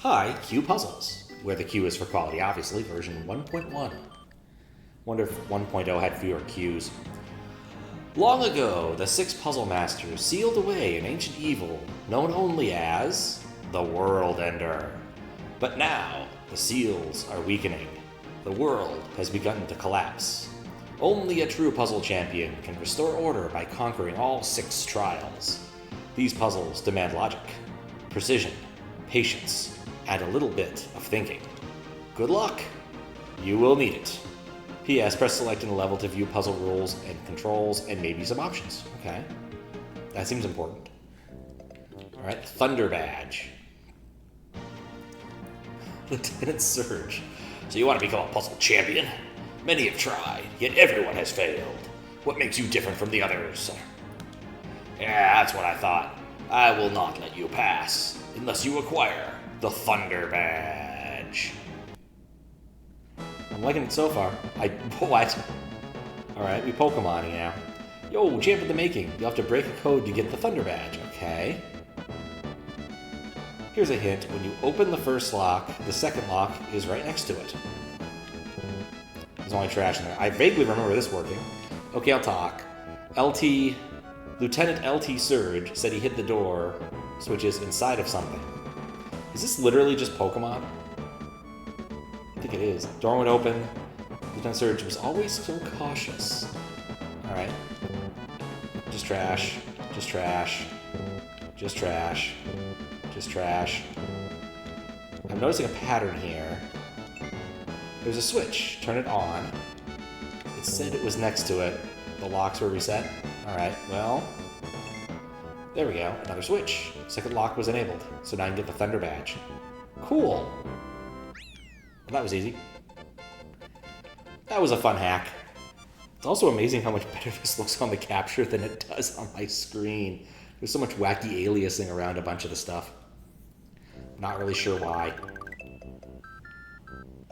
Hi, Q Puzzles, where the Q is for quality, obviously, version 1.1. Wonder if 1.0 had fewer Qs. Long ago, the 6 puzzle masters sealed away an ancient evil known only as the World Ender. But now, the seals are weakening. The world has begun to collapse. Only a true puzzle champion can restore order by conquering all 6 trials. These puzzles demand logic, precision, patience, and a little bit of thinking. Good luck! You will need it. P.S. Press select in the level to view puzzle rules and controls and maybe some options. Okay. That seems important. Alright, THUNDERBADGE. Lieutenant Surge. So you want to become a puzzle champion? Many have tried, yet everyone has failed. What makes you different from the others? Yeah, that's what I thought. I will not let you pass unless you acquire the THUNDERBADGE. I'm liking it so far. What? Alright, we Pokemon now. Yo, champ of the making. You'll have to break a code to get the THUNDERBADGE. Okay. Here's a hint. When you open the first lock, the second lock is right next to it. There's only trash in there. I vaguely remember this working. Okay, I'll talk. Lieutenant LT Surge said he hit the door switches inside of something. Is this literally just Pokemon? I think it is. Door went open. Lieutenant Surge was always so cautious. Alright. Just trash. Just trash. Just trash. Just trash. I'm noticing a pattern here. There's a switch. Turn it on. It said it was next to it. The locks were reset. Alright, well... There we go. Another switch. Second lock was enabled. So now I can get the THUNDERBADGE. Cool! Well, that was easy. That was a fun hack. It's also amazing how much better this looks on the capture than it does on my screen. There's so much wacky aliasing around a bunch of the stuff. Not really sure why.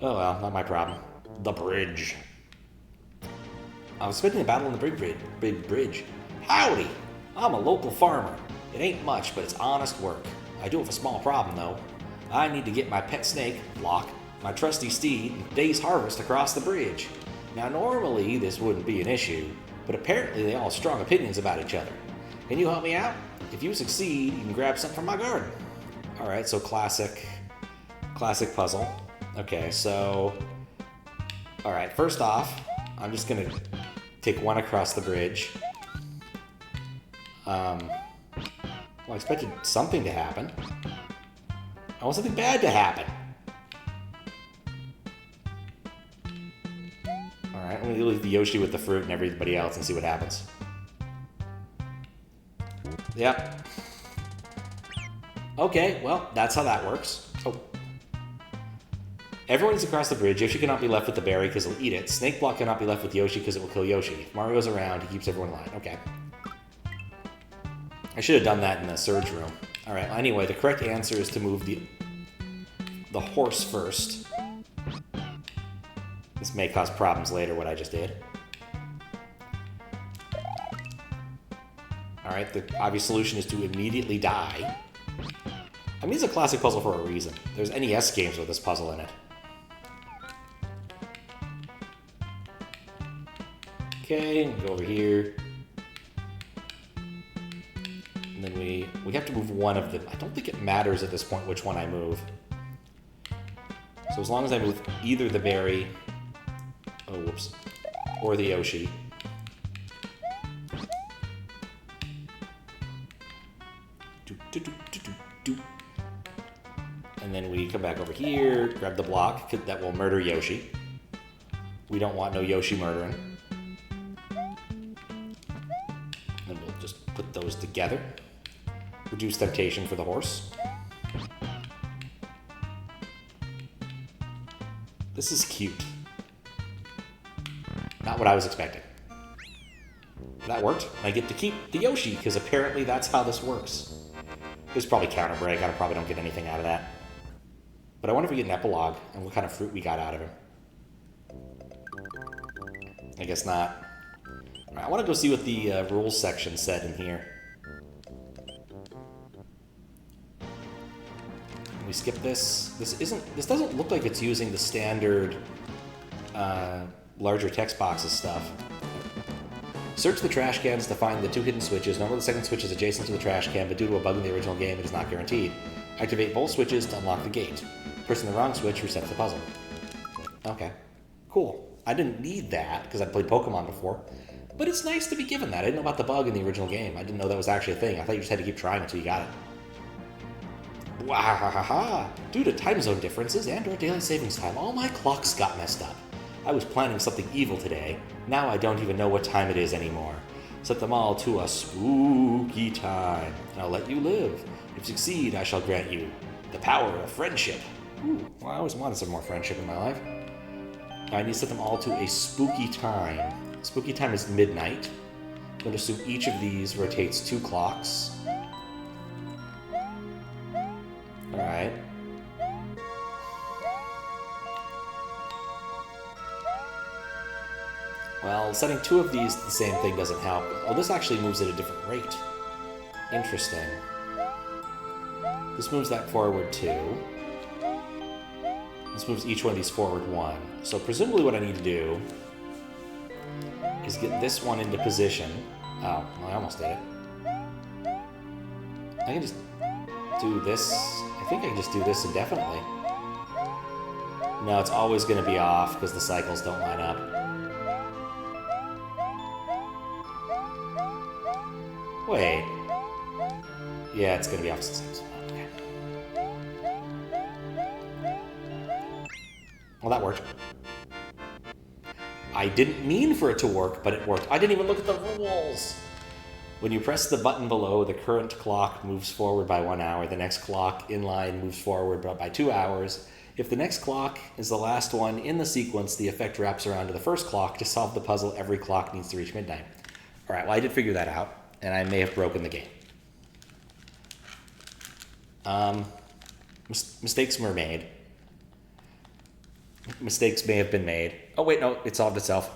Oh well, not my problem. The bridge. I was spending a battle on the big bridge. Howdy! I'm a local farmer. It ain't much, but it's honest work. I do have a small problem, though. I need to get my pet snake, Flock, my trusty steed, and day's harvest across the bridge. Now, normally this wouldn't be an issue, but apparently they all have strong opinions about each other. Can you help me out? If you succeed, you can grab something from my garden. Alright, so classic puzzle. Okay, so... Alright, first off, I'm just gonna take one across the bridge. Well, I expected something to happen. I want something bad to happen. Alright, I'm gonna leave the Yoshi with the fruit and everybody else and see what happens. Yep. Okay, well, that's how that works. Oh. Everyone's across the bridge. Yoshi cannot be left with the berry because he'll eat it. Snake Block cannot be left with Yoshi because it will kill Yoshi. If Mario's around, he keeps everyone in line. Okay. I should have done that in the Surge room. Alright, anyway, the correct answer is to move the horse first. This may cause problems later, what I just did. Alright, the obvious solution is to immediately die. I mean, it's a classic puzzle for a reason. There's NES games with this puzzle in it. Okay, go over here. And then we have to move one of them. I don't think it matters at this point which one I move. So as long as I move either the berry, oh whoops, or the Yoshi. And then we come back over here, grab the block, that will murder Yoshi. We don't want no Yoshi murdering. Then we'll just put those together. Reduce temptation for the horse. This is cute. Not what I was expecting. That worked. I get to keep the Yoshi, because apparently that's how this works. There's probably counter break. I probably don't get anything out of that. But I wonder if we get an epilogue and what kind of fruit we got out of him. I guess not. All right, I want to go see what the rules section said in here. We skip this. This doesn't look like it's using the standard larger text boxes stuff. Search the trash cans to find the 2 hidden switches. Normally the second switch is adjacent to the trash can, but due to a bug in the original game, it is not guaranteed. Activate both switches to unlock the gate. Pressing the wrong switch resets the puzzle. Okay, cool. I didn't need that because I'd played Pokemon before, but it's nice to be given that. I didn't know about the bug in the original game. I didn't know that was actually a thing. I thought you just had to keep trying until you got it. Wahahaha! Due to time zone differences and or daily savings time, all my clocks got messed up. I was planning something evil today. Now I don't even know what time it is anymore. Set them all to a spooky time, and I'll let you live. If you succeed, I shall grant you the power of friendship. Ooh, well, I always wanted some more friendship in my life. I need to set them all to a spooky time. Spooky time is midnight. I'm going to assume each of these rotates 2 clocks. Alright. Well, setting 2 of these to the same thing doesn't help. Oh, this actually moves at a different rate. Interesting. This moves that forward 2. This moves each one of these forward 1. So presumably what I need to do is get this one into position. Oh, well, I almost did it. I can just do this. I think I can just do this indefinitely. No, it's always going to be off because the cycles don't line up. Wait. Yeah, it's going to be off since. Okay. Well, that worked. I didn't mean for it to work, but it worked. I didn't even look at the rules. When you press the button below, the current clock moves forward by 1 hour. The next clock in line moves forward by 2 hours. If the next clock is the last one in the sequence, the effect wraps around to the first clock. To solve the puzzle, every clock needs to reach midnight. All right, well, I did figure that out, and I may have broken the game. Mistakes were made. Mistakes may have been made. Oh, wait, no, it solved itself.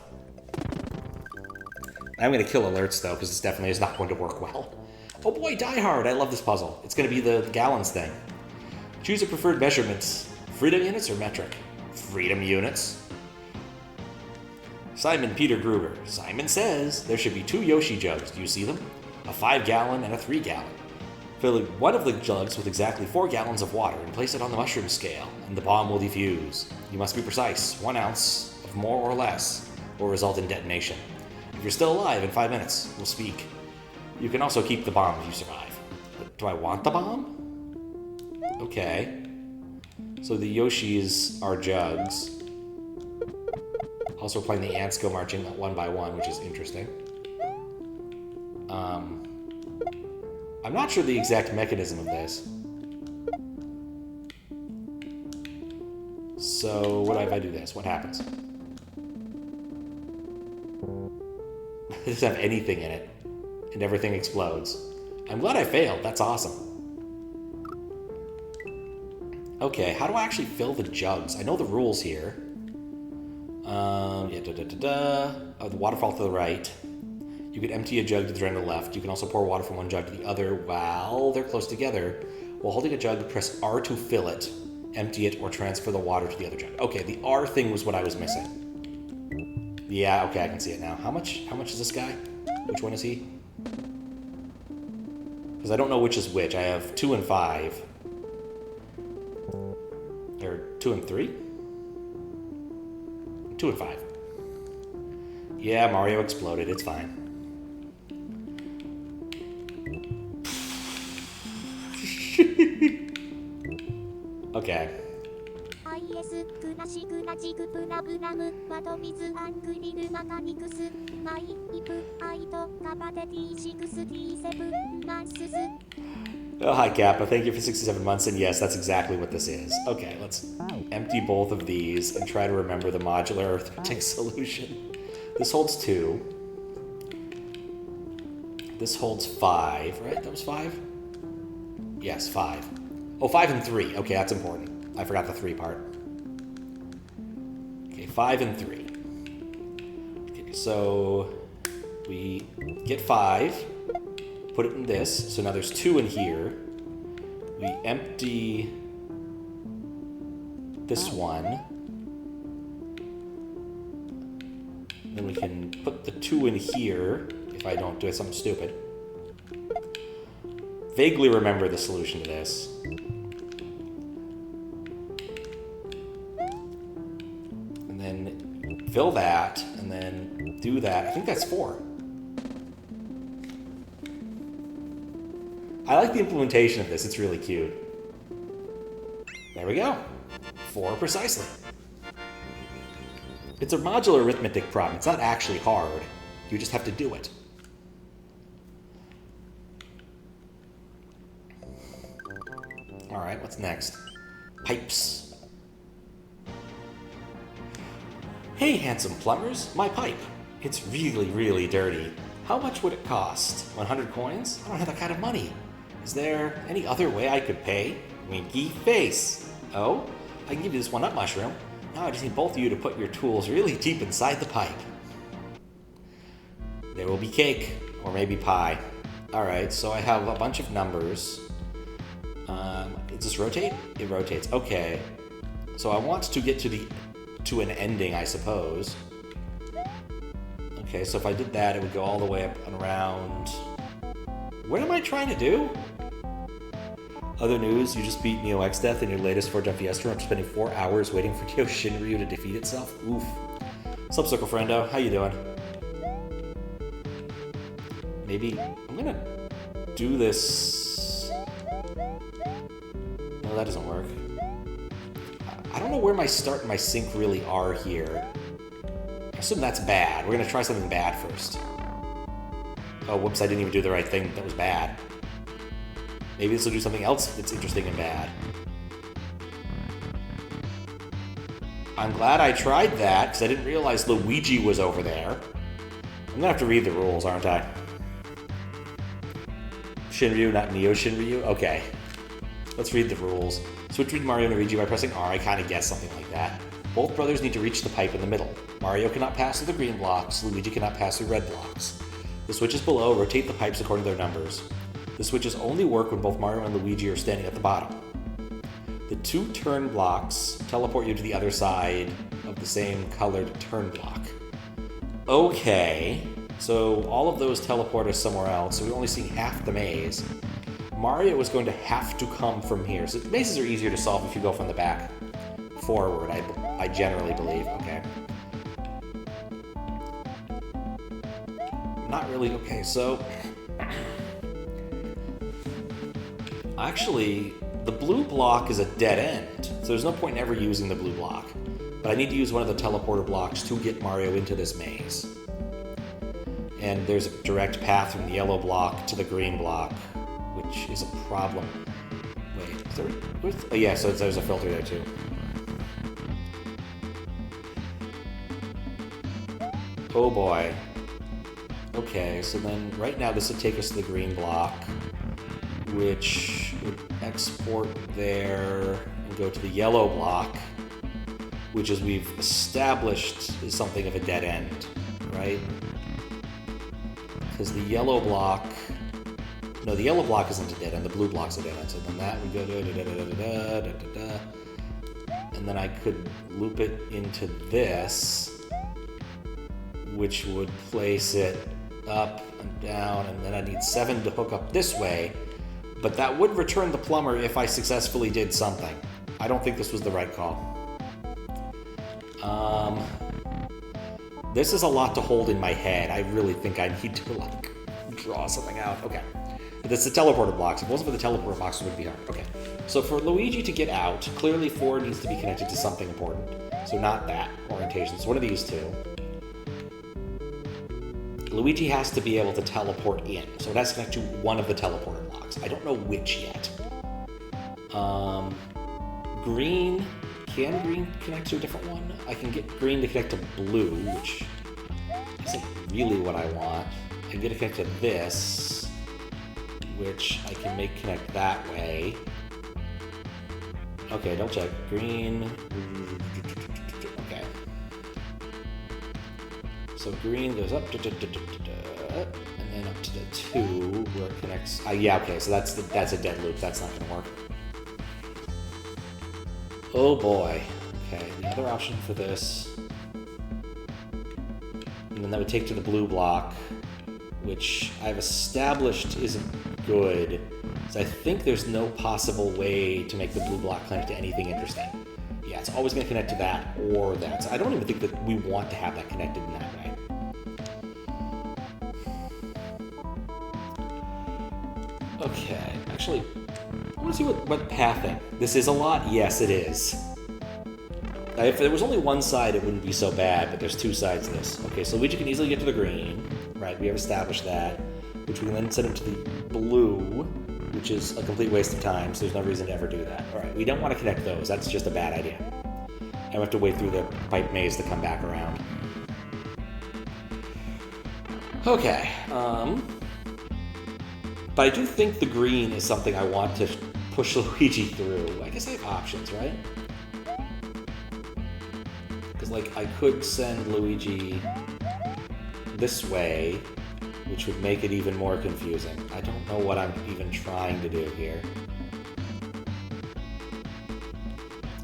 I'm going to kill alerts, though, because this definitely is not going to work well. Oh boy, Die Hard! I love this puzzle. It's going to be the gallons thing. Choose your preferred measurements. Freedom units or metric? Freedom units. Simon Peter Gruber. Simon says there should be 2 Yoshi jugs. Do you see them? A 5-gallon and a 3-gallon. Fill one of the jugs with exactly 4 gallons of water and place it on the mushroom scale, and the bomb will defuse. You must be precise. 1 ounce of more or less will result in detonation. If you're still alive in 5 minutes, we'll speak. You can also keep the bomb if you survive. But do I want the bomb? Okay. So the Yoshis are jugs. Also playing the ants go marching 1 by 1, which is interesting. I'm not sure the exact mechanism of this. So what if I do this? What happens? It doesn't have anything in it, and everything explodes. I'm glad I failed. That's awesome. Okay, how do I actually fill the jugs? I know the rules here. Oh, the waterfall to the right. You can empty a jug to the right or left. You can also pour water from one jug to the other while they're close together. While holding a jug, press R to fill it, empty it, or transfer the water to the other jug. Okay, the R thing was what I was missing. Yeah, okay, I can see it now. How much is this guy? Which one is he? Because I don't know which is which. I have 2 and 5. Or 2 and 3? 2 and 5. Yeah, Mario exploded. It's fine. Okay. Oh, hi, Kappa. Thank you for 67 months, and yes, that's exactly what this is. Okay, let's empty both of these and try to remember the modular arithmetic solution. This holds 2. This holds 5, right? That was 5? Yes, 5. Oh, 5 and 3. Okay, that's important. I forgot the 3 part. Okay, 5 and 3. Okay, so we get 5, put it in this. So now there's 2 in here. We empty this one. Then we can put the 2 in here, if I don't do something stupid. Vaguely remember the solution to this. And then fill that, and then do that. I think that's 4. I like the implementation of this. It's really cute. There we go. 4 precisely. It's a modular arithmetic problem. It's not actually hard. You just have to do it. All right, what's next? Pipes. Hey, handsome plumbers, my pipe. It's really, really dirty. How much would it cost? 100 coins? I don't have that kind of money. Is there any other way I could pay? Winky face. Oh, I can give you this 1-up mushroom. Now I just need both of you to put your tools really deep inside the pipe. There will be cake, or maybe pie. Alright, so I have a bunch of numbers. Does this rotate? It rotates. Okay. So I want to get to an ending, I suppose. Okay, so if I did that, it would go all the way up and around. What am I trying to do? Other news, you just beat NeoX Death in your latest Forge FPS tour after spending 4 hours waiting for Kyo Shinryu to defeat itself. Oof. Sup, Circle Friendo? How you doing? Maybe I'm gonna do this. No, that doesn't work. I don't know where my start and my sink really are here. I assume that's bad. We're gonna try something bad first. Oh, whoops, I didn't even do the right thing. That was bad. Maybe this will do something else that's interesting and bad. I'm glad I tried that, because I didn't realize Luigi was over there. I'm gonna have to read the rules, aren't I? Shinryu, not Neo Shinryu? Okay. Let's read the rules. Switch between Mario and Luigi by pressing R. I kind of guessed something like that. Both brothers need to reach the pipe in the middle. Mario cannot pass through the green blocks. Luigi cannot pass through red blocks. The switches below rotate the pipes according to their numbers. The switches only work when both Mario and Luigi are standing at the bottom. The 2 turn blocks teleport you to the other side of the same colored turn block. Okay, so all of those teleport us somewhere else, so we're only seeing half the maze. Mario is going to have to come from here. So mazes are easier to solve if you go from the back forward, I generally believe. Okay. Not really. Okay, so actually, the blue block is a dead end, so there's no point in ever using the blue block. But I need to use one of the teleporter blocks to get Mario into this maze. And there's a direct path from the yellow block to the green block, which is a problem. Wait, is there, oh yeah, so there's a filter there too. Oh boy. Okay, so then right now this would take us to the green block, which would export there and go to the yellow block, which, as we've established, is something of a dead end, right? Because the yellow block... No, the yellow block isn't a dead end, the blue block's a dead end, so then that would go da-da-da-da-da-da-da-da-da. And then I could loop it into this, which would place it up and down, and then I need 7 to hook up this way, but that would return the plumber if I successfully did something. I don't think this was the right call. This is a lot to hold in my head. I really think I need to, like, draw something out. Okay. This is the teleporter blocks. If it wasn't for the teleporter blocks, it would be hard. Okay. So for Luigi to get out, clearly 4 needs to be connected to something important. So not that orientation. So one of these two. Luigi has to be able to teleport in. So it has to connect to one of the teleporter blocks. I don't know which yet. Green. Can green connect to a different one? I can get green to connect to blue, which isn't really what I want. I can get it to connect to this, which I can make connect that way. Okay, don't check. Green. Okay. So green goes up, and then up to the 2 where it connects. Yeah, okay, so that's a dead loop. That's not going to work. Oh boy. Okay, the other option for this, and then that would take to the blue block, which I've established isn't good. So I think there's no possible way to make the blue block connect to anything interesting. Yeah, it's always going to connect to that or that. So I don't even think that we want to have that connected in that way. Okay, actually, I want to see what pathing. This is a lot? Yes, it is. If there was only one side, it wouldn't be so bad, but there's two sides to this. Okay, so Luigi can easily get to the green, right? We have established that, which we can then send him to the blue, which is a complete waste of time, so there's no reason to ever do that. All right, we don't want to connect those. That's just a bad idea. And we have to wait through the pipe maze to come back around. Okay, but I do think the green is something I want to push Luigi through. I guess I have options, right? Because, like, I could send Luigi this way, which would make it even more confusing. I don't know what I'm even trying to do here.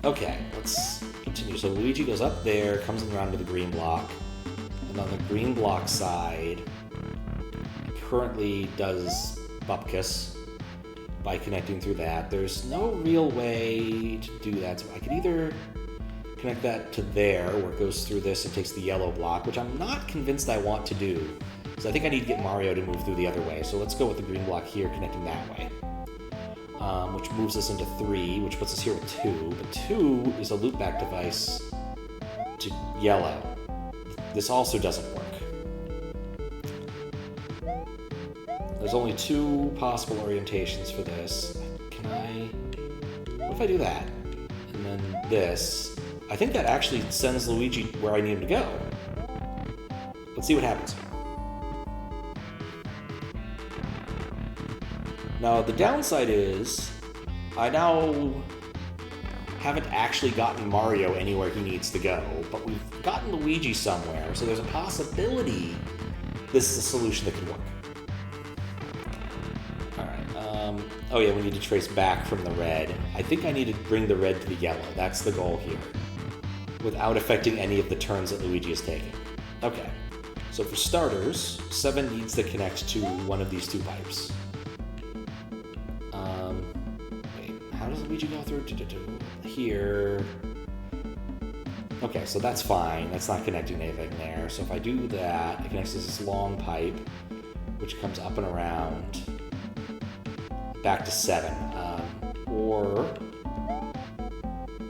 Okay, let's continue. So Luigi goes up there, comes around to the green block, and on the green block side, currently does Bupkis by connecting through that. There's no real way to do that, so I could either connect that to there, where it goes through this and takes the yellow block, which I'm not convinced I want to do. So I think I need to get Mario to move through the other way. So let's go with the green block here, connecting that way. Which moves us into 3, which puts us here with 2. But 2 is a loopback device to yellow. This also doesn't work. There's only 2 possible orientations for this. Can I... What if I do that? And then this. I think that actually sends Luigi where I need him to go. Let's see what happens. Now, the downside is, I now haven't actually gotten Mario anywhere he needs to go, but we've gotten Luigi somewhere, so there's a possibility this is a solution that could work. Alright, oh yeah, we need to trace back from the red. I think I need to bring the red to the yellow. That's the goal here, without affecting any of the turns that Luigi is taking. Okay, so for starters, 7 needs to connect to one of these 2 pipes. How does Luigi go through? Here. Okay, so that's fine. That's not connecting anything there. So if I do that, it connects to this long pipe, which comes up and around, back to 7. Or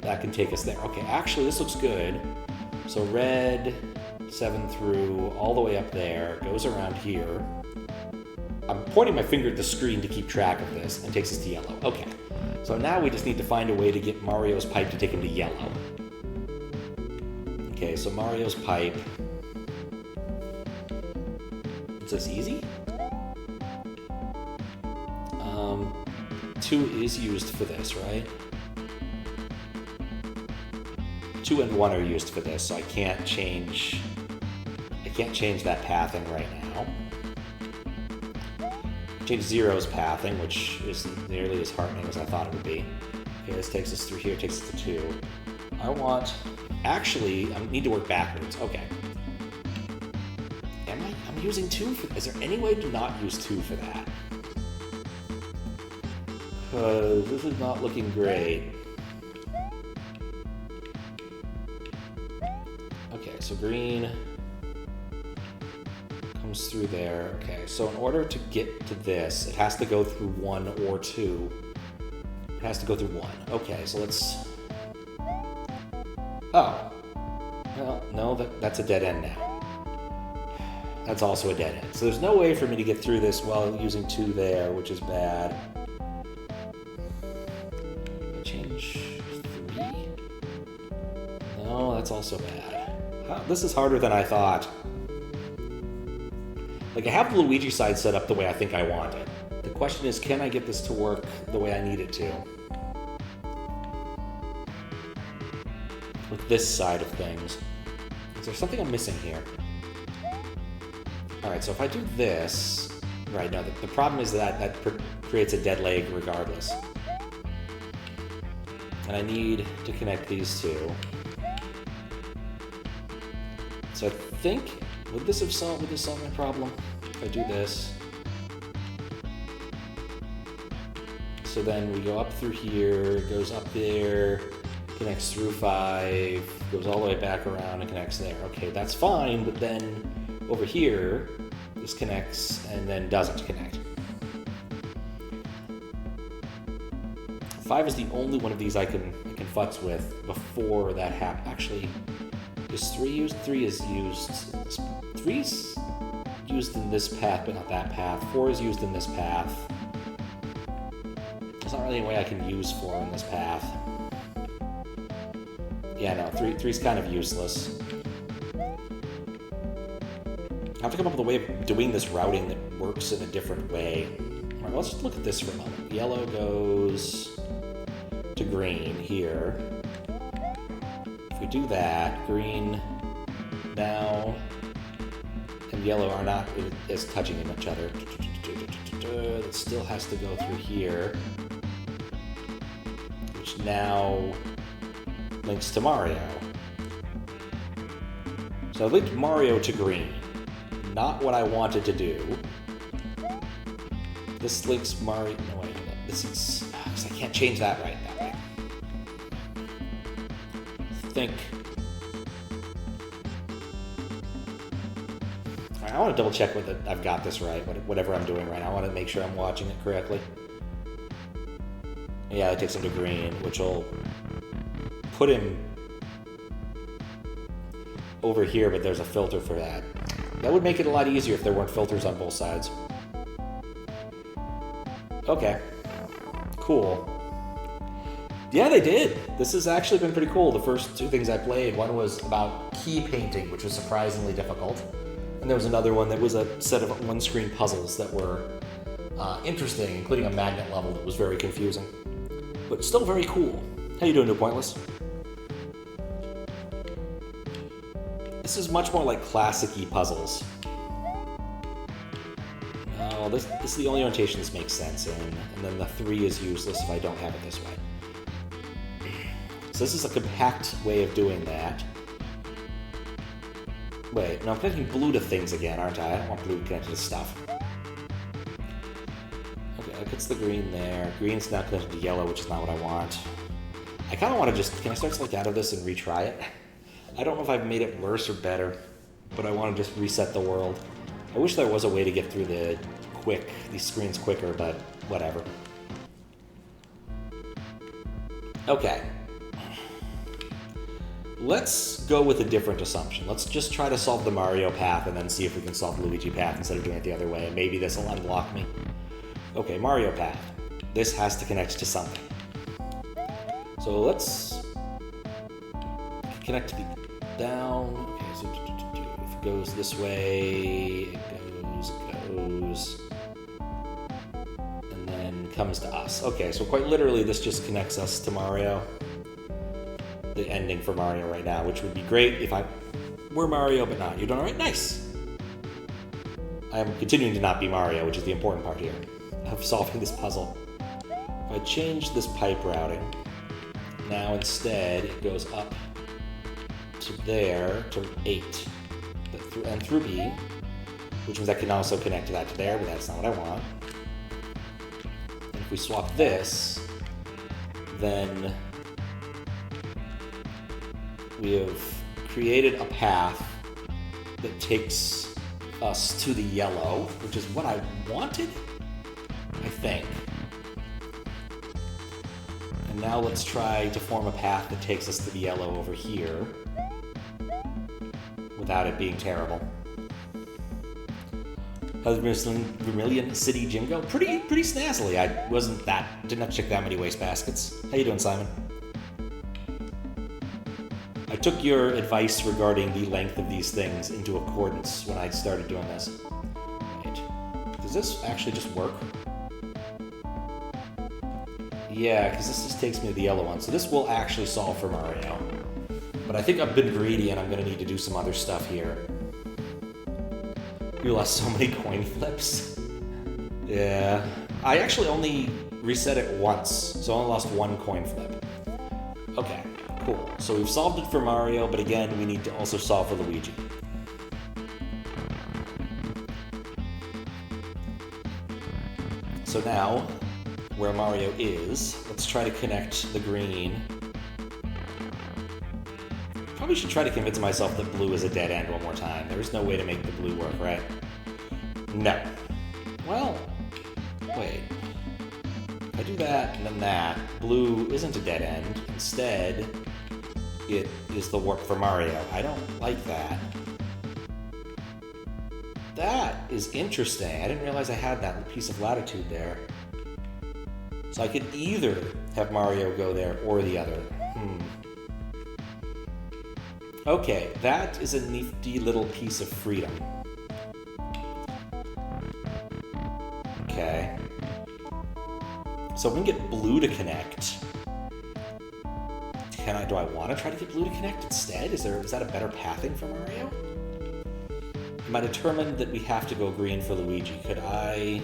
that can take us there. Okay, actually, this looks good. So red, 7 through, all the way up there, goes around here. I'm pointing my finger at the screen to keep track of this, and takes us to yellow. Okay. So now we just need to find a way to get Mario's pipe to take him to yellow. Okay, so Mario's pipe. Is this easy? 2 is used for this, right? 2 and 1 are used for this, so I can't change that pathing right now. Change 0's pathing, which isn't nearly as heartening as I thought it would be. Okay, this takes us through here, takes us to 2. Actually, I need to work backwards. Okay. I'm using 2 for, is there any way to not use 2 for that? Because this is not looking great. Okay, so green comes through there. Okay, so in order to get to this, it has to go through 1 or 2. It has to go through 1. Okay, so let's... Oh. Well, no, that's a dead end now. That's also a dead end. So there's no way for me to get through this while using 2 there, which is bad. Change 3? No, that's also bad. This is harder than I thought. Like, I have the Luigi side set up the way I think I want it. The question is, can I get this to work the way I need it to? With this side of things. Is there something I'm missing here? Alright, so if I do this... Right, no, the problem is that creates a dead leg regardless. And I need to connect these two. So I think, would this solve my problem? If I do this. So then we go up through here, it goes up there, connects through 5, goes all the way back around and connects there. Okay, that's fine, but then over here, this connects and then doesn't connect. 5 is the only one of these I can futz with before that happens. Actually, is 3 used? 3 is used. 3 is used in this path, but not that path. 4 is used in this path. There's not really any way I can use 4 in this path. Yeah, no, 3 is kind of useless. I have to come up with a way of doing this routing that works in a different way. All right, let's just look at this for a moment. Yellow goes to green here. If we do that, green now and yellow are not as touching each other. It still has to go through here, which now links to Mario. So I linked Mario to green. Not what I wanted to do. This links Mario. No, wait, this is. Because I can't change that right that way. I think. Alright, I want to double check whether I've got this right. Whatever I'm doing right now, I want to make sure I'm watching it correctly. Yeah, it takes him to green, which will put him over here, but there's a filter for that. That would make it a lot easier if there weren't filters on both sides. Okay. Cool. Yeah, they did. This has actually been pretty cool. The first 2 things I played, one was about key painting, which was surprisingly difficult. And there was another one that was a set of one-screen puzzles that were interesting, including a magnet level that was very confusing. But still very cool. How you doing, New Pointless? This is much more like classic-y puzzles. No, this is the only orientation this makes sense in, and then the 3 is useless if I don't have it this way. So this is a compact way of doing that. Wait, no, I'm connecting blue to things again, aren't I? I don't want blue connected to stuff. Okay, that puts the green there. Green's now connected to yellow, which is not what I want. I kind of want to just... Can I start select out of this and retry it? I don't know if I've made it worse or better, but I want to just reset the world. I wish there was a way to get through these screens quicker, but whatever. Okay. Let's go with a different assumption. Let's just try to solve the Mario path and then see if we can solve the Luigi path instead of doing it the other way, and maybe this will unblock me. Okay, Mario path. This has to connect to something. So let's connect to the down. Okay, so if it goes this way, it goes, and then comes to us. Okay, so quite literally this just connects us to Mario. The ending for Mario right now, which would be great if I were Mario, but not. You're doing all right? Nice! I am continuing to not be Mario, which is the important part here of solving this puzzle. If I change this pipe routing, now instead it goes up to there, to 8, and through B, which means I can also connect to that to there, but that's not what I want. And if we swap this, then we have created a path that takes us to the yellow, which is what I wanted, I think. And now let's try to form a path that takes us to the yellow over here, without it being terrible. How's Vermilion City Gym go? Pretty snazzily. Didn't have to check that many wastebaskets. How you doing, Simon? I took your advice regarding the length of these things into accordance when I started doing this. Right. Does this actually just work? Yeah, because this just takes me to the yellow one. So this will actually solve for Mario. But I think I've been greedy and I'm going to need to do some other stuff here. You lost so many coin flips. Yeah. I actually only reset it once, so I only lost 1 coin flip. Okay, cool. So we've solved it for Mario, but again, we need to also solve for Luigi. So now, where Mario is, let's try to connect the green. Probably should try to convince myself that blue is a dead end one more time. There is no way to make the blue work, right? No. Well, wait. If I do that and then that, blue isn't a dead end. Instead, it is the warp for Mario. I don't like that. That is interesting. I didn't realize I had that piece of latitude there. So I could either have Mario go there or the other. Okay, that is a nifty little piece of freedom. Okay. So if we can get blue to connect, do I want to try to get blue to connect instead? Is that a better pathing for Mario? Am I determined that we have to go green for Luigi? Could I...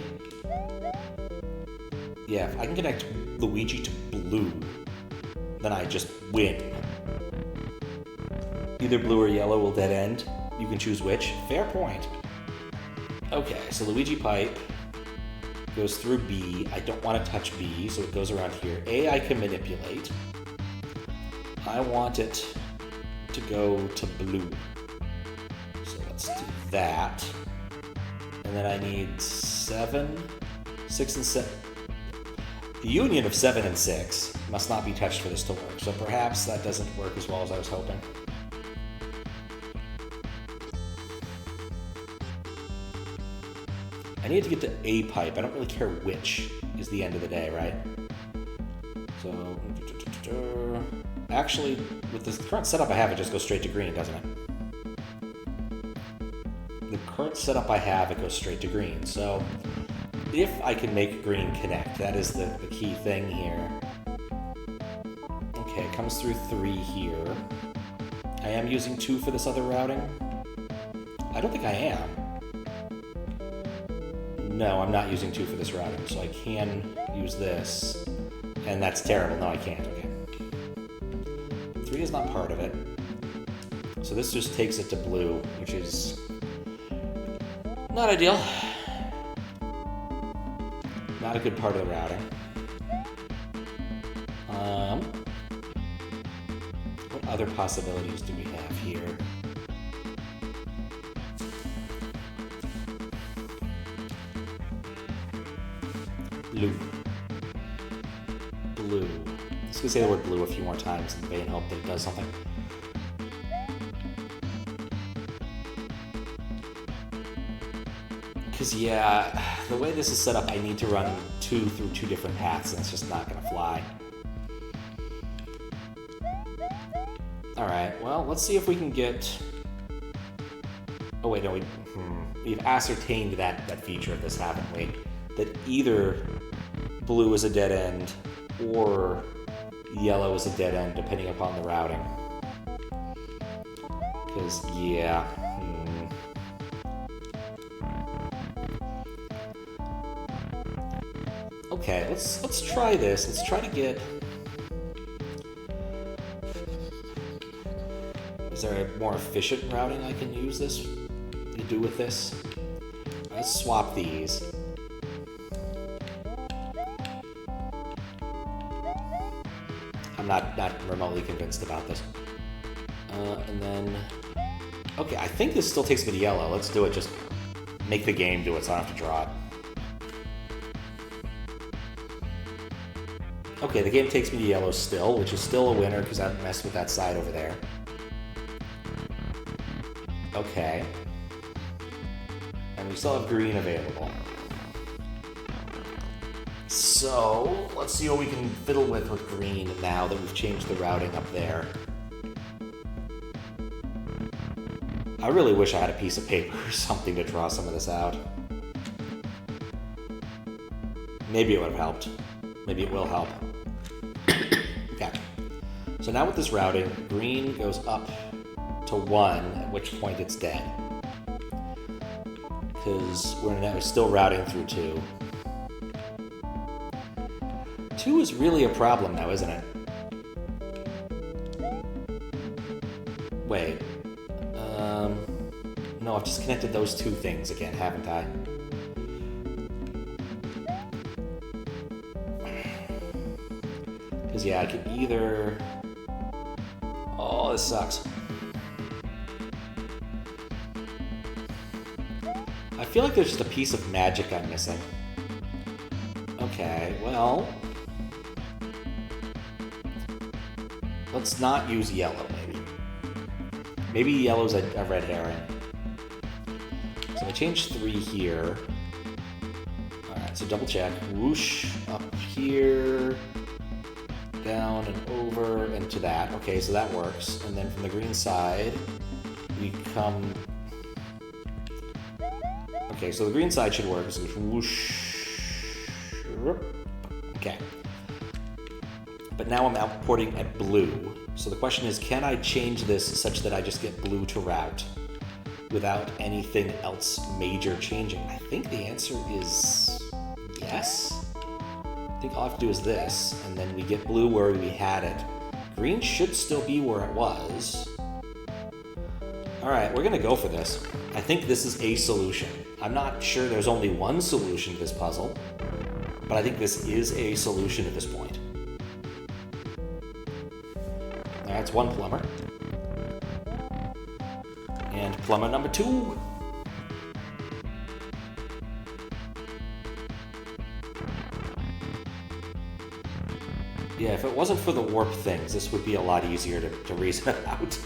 Yeah, if I can connect Luigi to blue, then I just win. Either blue or yellow will dead end. You can choose which. Fair point. Okay, so Luigi pipe goes through B. I don't want to touch B, so it goes around here. A, I can manipulate. I want it to go to blue. So let's do that. And then I need 7, 6, and 7. The union of 7 and 6 must not be touched for this to work, so perhaps that doesn't work as well as I was hoping. I need to get to A pipe. I don't really care which is the end of the day, right? So, actually, with the current setup I have, it just goes straight to green, doesn't it? The current setup I have, it goes straight to green. So, if I can make green connect, that is the key thing here. Okay, it comes through 3 here. I am using 2 for this other routing. I don't think I am. No, I'm not using 2 for this routing, so I can use this. And that's terrible. No, I can't. Okay. 3 is not part of it. So this just takes it to blue, which is not ideal. Not a good part of the routing. What other possibilities do we have here? Blue. Blue. I'm just gonna say the word blue a few more times in vain hope that it does something. Because, yeah, the way this is set up, I need to run 2 through 2 different paths, and it's just not gonna fly. Alright, well, let's see if we can get... Oh, wait, no, we've ascertained that feature of this, haven't we? That either blue is a dead end or yellow is a dead end, depending upon the routing. Because, yeah. Okay, let's try this. Let's try to get... Is there a more efficient routing I can use this to do with this? Let's swap these. I'm not remotely convinced about this. And then... Okay, I think this still takes me to yellow. Let's do it. Just make the game do it so I don't have to draw it. Okay, the game takes me to yellow still, which is still a winner because I haven't messed with that side over there. Okay. And we still have green available. So, let's see what we can fiddle with green now that we've changed the routing up there. I really wish I had a piece of paper or something to draw some of this out. Maybe it would have helped. Maybe it will help. Okay. So now with this routing, green goes up to 1, at which point it's dead. Because we're still routing through 2. 2 is really a problem now, isn't it? Wait. No, I've just connected those two things again, haven't I? Because, yeah, I could either... Oh, this sucks. I feel like there's just a piece of magic I'm missing. Okay, well... Let's not use yellow, maybe. Maybe yellow's a red herring. So I changed 3 here. Alright, so double check. Whoosh, up here, down and over, and to that. Okay, so that works. And then from the green side, we come... Okay, so the green side should work. So whoosh. Okay. But now I'm outporting at blue. So the question is, can I change this such that I just get blue to route without anything else major changing? I think the answer is yes. I think all I have to do is this, and then we get blue where we had it. Green should still be where it was. All right, we're gonna go for this. I think this is a solution. I'm not sure there's only one solution to this puzzle, but I think this is a solution at this point. That's one plumber. And plumber number 2. Yeah, if it wasn't for the warp things, this would be a lot easier to reason out.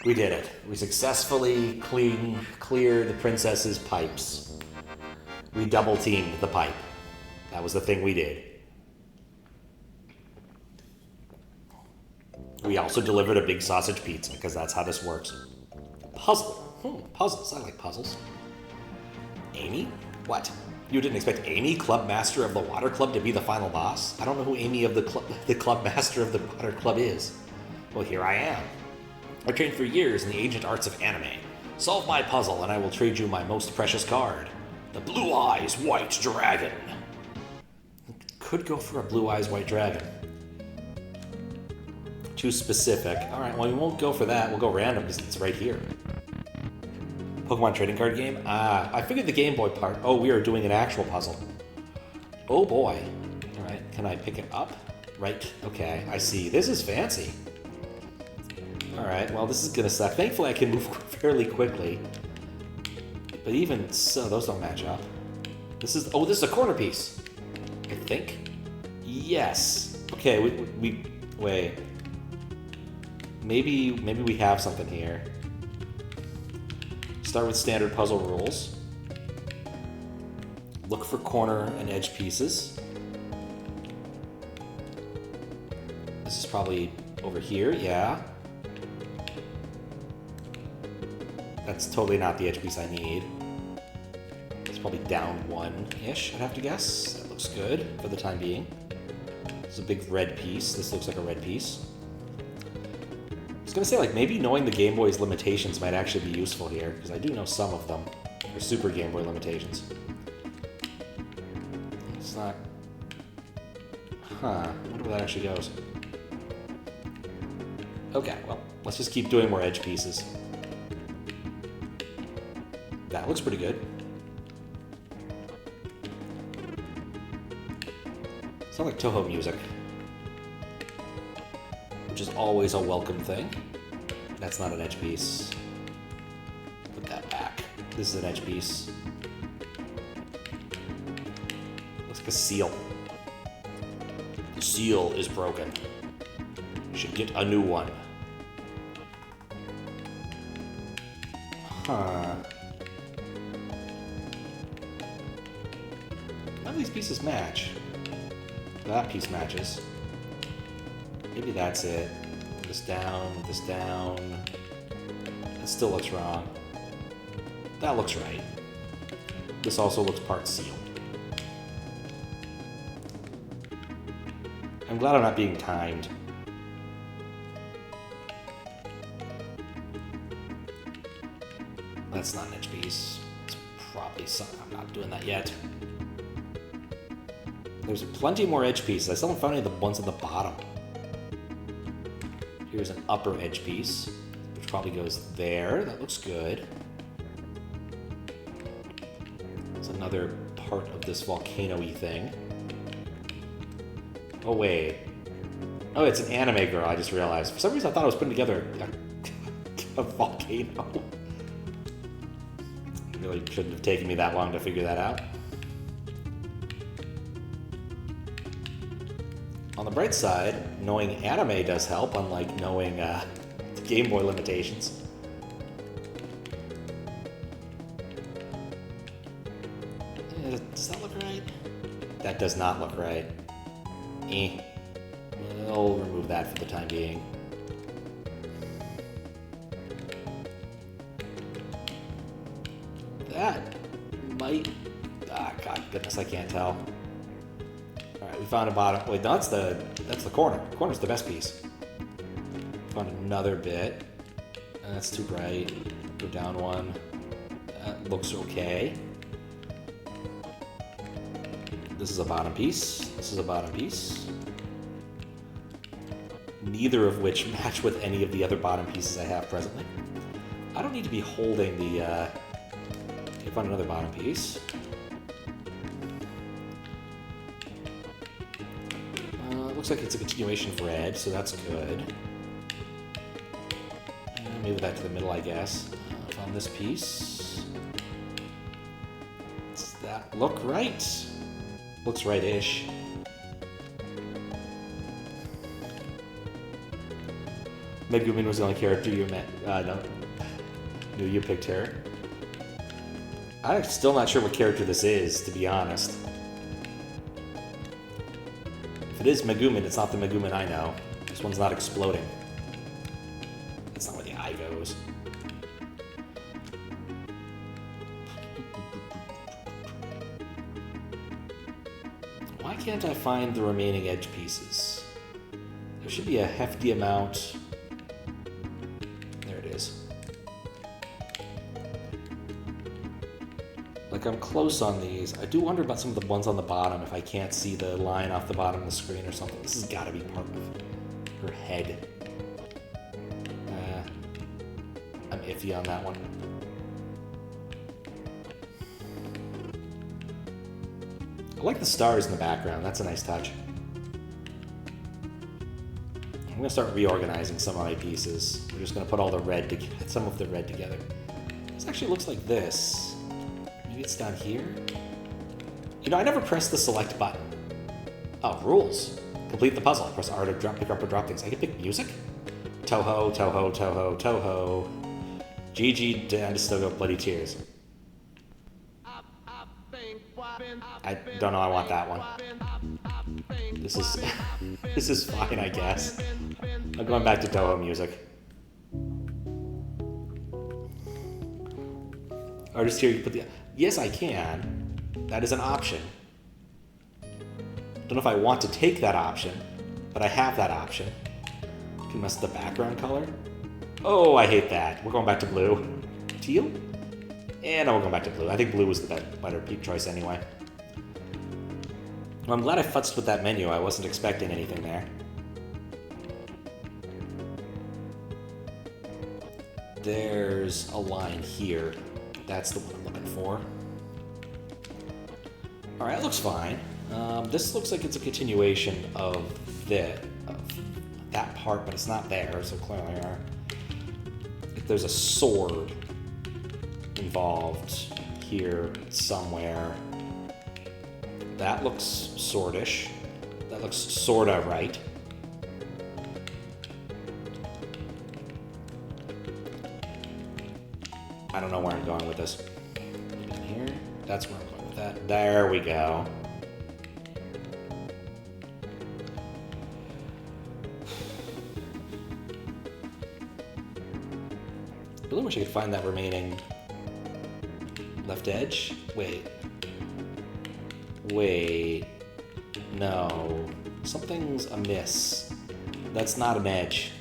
We did it. We successfully cleared the princess's pipes. We double-teamed the pipe. That was the thing we did. We also delivered a big sausage pizza, because that's how this works. Puzzle. Puzzles. I like puzzles. Amy? What? You didn't expect Amy, club master of the water club, to be the final boss? I don't know who Amy of the club master of the water club is. Well, here I am. I trained for years in the ancient arts of anime. Solve my puzzle and I will trade you my most precious card. The Blue Eyes White Dragon. Could go for a Blue Eyes White Dragon. Too specific. Alright, well we won't go for that. We'll go random because it's right here. Pokemon trading card game? Ah, I figured the Game Boy part. Oh, we are doing an actual puzzle. Oh boy. Alright, can I pick it up? Right, okay, I see. This is fancy. Alright, well this is gonna suck. Thankfully I can move fairly quickly. But even so, those don't match up. This is a corner piece. I think. Yes. Okay, we wait. Maybe we have something here. Start with standard puzzle rules. Look for corner and edge pieces. This is probably over here, yeah. That's totally not the edge piece I need. It's probably down 1-ish, I'd have to guess. That looks good for the time being. There's a big red piece. This looks like a red piece. I was gonna say, like, maybe knowing the Game Boy's limitations might actually be useful here, because I do know some of them. They're Super Game Boy limitations. It's not... Huh, I wonder where that actually goes. Okay, well, let's just keep doing more edge pieces. That looks pretty good. Sounds like tOaO music, which is always a welcome thing. That's not an edge piece. Put that back. This is an edge piece. Looks like a seal. The seal is broken. Should get a new one. Huh. None of these pieces match. That piece matches. Maybe that's it. This down, this down. That still looks wrong. That looks right. This also looks part seal. I'm glad I'm not being timed. That's not an edge piece. It's probably something. I'm not doing that yet. There's plenty more edge pieces. I still haven't found any of the ones at the bottom. Here's an upper edge piece. which probably goes there. That looks good. There's another part of this volcano-y thing. Oh, wait. Oh, it's an anime girl, I just realized. For some reason, I thought I was putting together a volcano. It really shouldn't have taken me that long to figure that out. On the bright side, knowing anime does help, unlike knowing the Game Boy limitations. Does that look right? That does not look right. We'll remove that for the time being. That might... Ah, God goodness, I can't tell. Alright, we found a bottom... Wait, no, that's the corner. The corner's the best piece. Found another bit. That's too bright. Go down one. That looks okay. This is a bottom piece. This is a bottom piece. Neither of which match with any of the other bottom pieces I have presently. I don't need to be holding the... Okay, find another bottom piece. Looks like it's a continuation of red, so that's good. Move that to the middle, I guess. Found this piece. Does that look right? Looks right-ish. Mugumin was the only character you met. No. Knew you picked her. I'm still not sure what character this is, to be honest. If it is Mugumin, it's not the Mugumin I know. This one's not exploding. That's not where the eye goes. Why can't I find the remaining edge pieces? There should be a hefty amount. There it is. Like, I'm close on these. I do wonder about some of the ones on the bottom, if I can't see the line off the bottom of the screen or something. This has got to be part of her head. I'm iffy on that one. I like the stars in the background. That's a nice touch. I'm going to start reorganizing some of my pieces. We're just going to put all the red together, some of the red together. This actually looks like this. Maybe it's down here? You know, I never pressed the select button. Oh, rules. Complete the puzzle. Press R to pick up or drop things. I can pick music? tOaO, tOaO, tOaO, tOaO. GG, and I still got bloody tears. I don't know, I want that one. This is... this is fine, I guess. I'm going back to tOaO music. Artist here, you put the... Yes, I can. That is an option. Don't know if I want to take that option, but I have that option. You can mess with the background color. Oh, I hate that. We're going back to blue. Teal? No, we're going back to blue. I think blue was the better peak choice anyway. Well, I'm glad I futzed with that menu. I wasn't expecting anything there. There's a line here. That's the one I'm looking for. Alright, looks fine. This looks like it's a continuation of that part, but it's not there, so clearly if there's a sword involved here somewhere. That looks swordish. That looks sorta right. I don't know where I'm going with this. In here? That's where I'm going with that. There we go. I really wish I could find that remaining left edge. Wait. No. Something's amiss. That's not an edge.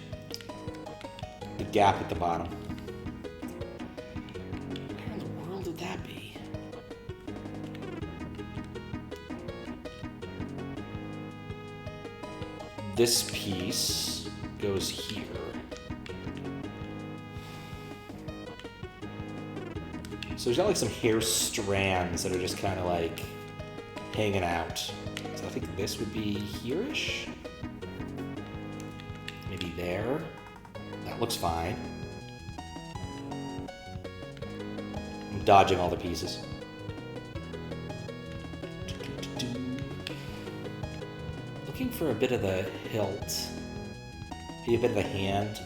The gap at the bottom. Where in the world would that be? This piece goes here. So there's got like some hair strands that are just kind of like hanging out. So I think this would be here-ish. Maybe there. That looks fine. I'm dodging all the pieces. Looking for a bit of the hilt. Maybe a bit of the hand.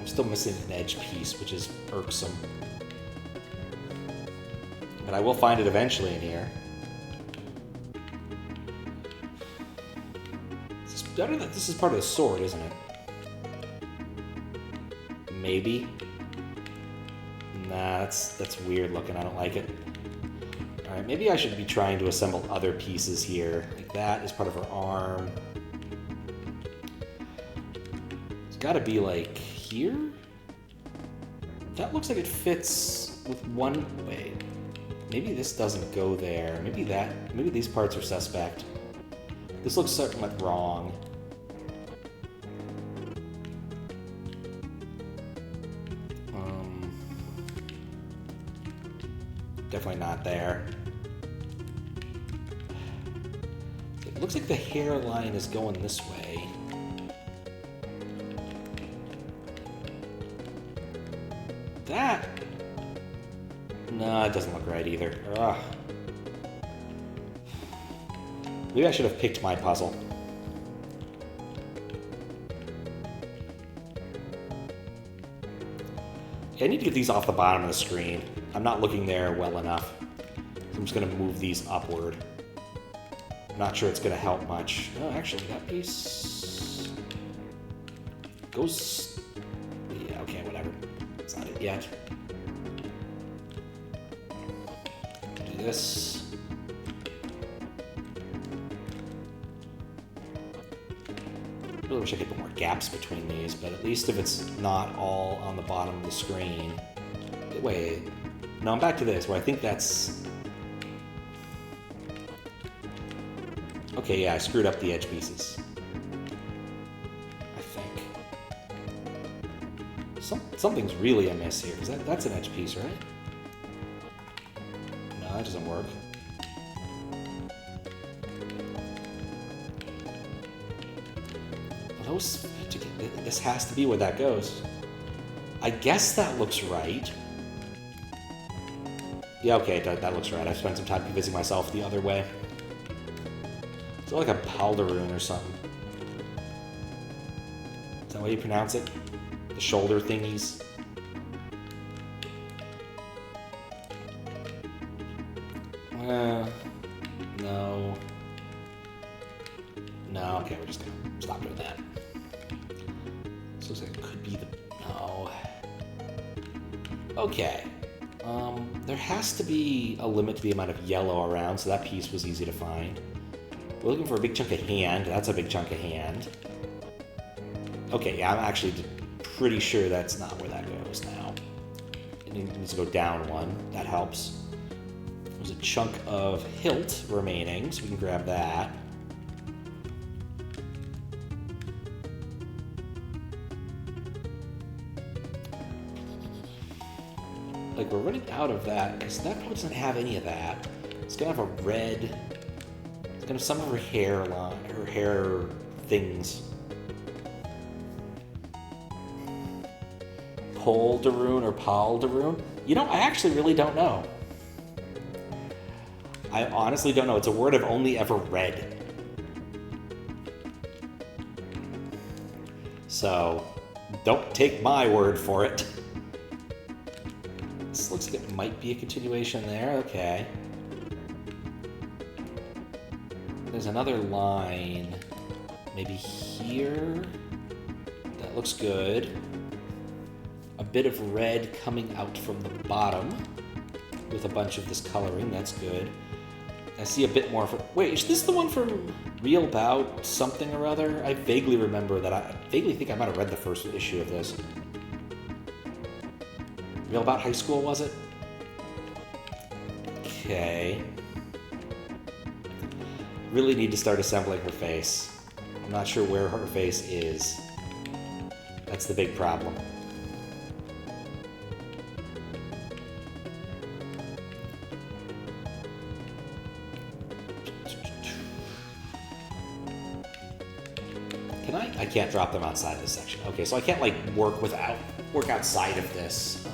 I'm still missing an edge piece, which is irksome. But I will find it eventually in here. This is part of the sword, isn't it? Maybe. Nah, that's weird looking. I don't like it. Alright, maybe I should be trying to assemble other pieces here. Like that is part of her arm. It's gotta be like here? That looks like it fits with one way. Maybe this doesn't go there. Maybe these parts are suspect. This looks somewhat wrong. Definitely not there. It looks like the hairline is going this way. That... No, it doesn't look right either. Ugh. Maybe I should have picked my puzzle. I need to get these off the bottom of the screen. I'm not looking there well enough. So I'm just going to move these upward. I'm not sure it's going to help much. Oh, actually, that piece goes... Yeah, okay, whatever. It's not it yet. Do this. I really wish I could put more gaps between these, but at least if it's not all on the bottom of the screen. Wait, no, I'm back to this, where I think that's... Okay, yeah, I screwed up the edge pieces. I think. Something's really amiss here, because that's an edge piece, right? No, that doesn't work. This has to be where that goes. I guess that looks right. Yeah, okay, that looks right. I've spent some time convincing myself the other way. It's like a Palderoon or something. Is that how you pronounce it? The shoulder thingies? No. No, okay, we're just gonna stop doing that. This looks like it could be the... No. Okay. There has to be a limit to the amount of yellow around, so that piece was easy to find. We're looking for a big chunk of hand. That's a big chunk of hand. Okay, yeah, I'm actually pretty sure that's not where that goes now. It needs to go down one. That helps. There's a chunk of hilt remaining, so we can grab that. Like, we're running out of that, because that doesn't have any of that. It's gonna have a red... It's gonna have some of her hairline, her hair things. Polderoon or Palderoon? You know, I actually really don't know. I honestly don't know. It's a word I've only ever read. So, don't take my word for it. This looks like it might be a continuation there. Okay. There's another line. Maybe here? That looks good. A bit of red coming out from the bottom with a bunch of this coloring. That's good. I see a bit more for... Wait, is this the one from Real Bout something or other? I vaguely remember that. I vaguely think I might have read the first issue of this. Real Bout High School, was it? Okay. Really need to start assembling her face. I'm not sure where her face is. That's the big problem. can't drop them outside of this section. Okay, so I can't like work outside of this.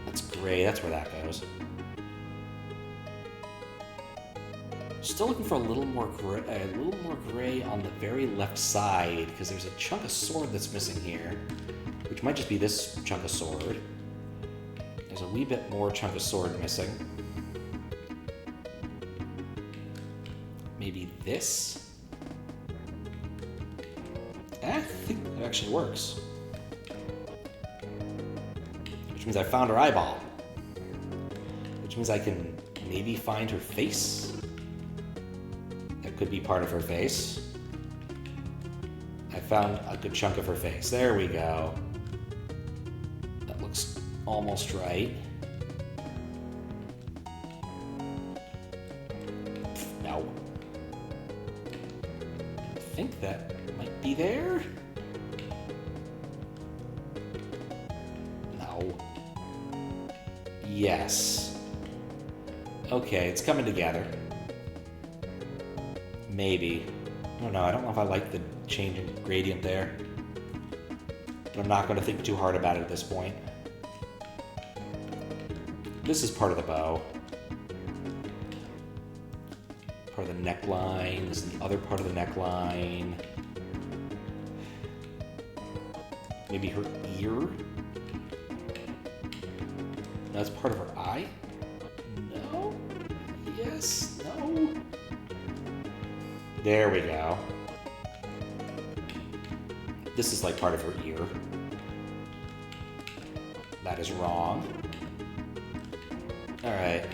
That's gray. That's where that goes. Still looking for a little more gray on the very left side because there's a chunk of sword that's missing here, which might just be this chunk of sword. There's a wee bit more chunk of sword missing. Maybe this? I think that actually works. Which means I found her eyeball. Which means I can maybe find her face. That could be part of her face. I found a good chunk of her face. There we go. That looks almost right. No. I think that might be there. No. Yes. Okay, it's coming together. Maybe. I don't know. I don't know if I like the change in gradient there. But I'm not going to think too hard about it at this point. This is part of the bow. Part of the neckline. This is the other part of the neckline. Maybe her ear? That's part of her eye? No? Yes? No? There we go. This is like part of her ear. That is wrong. Alright.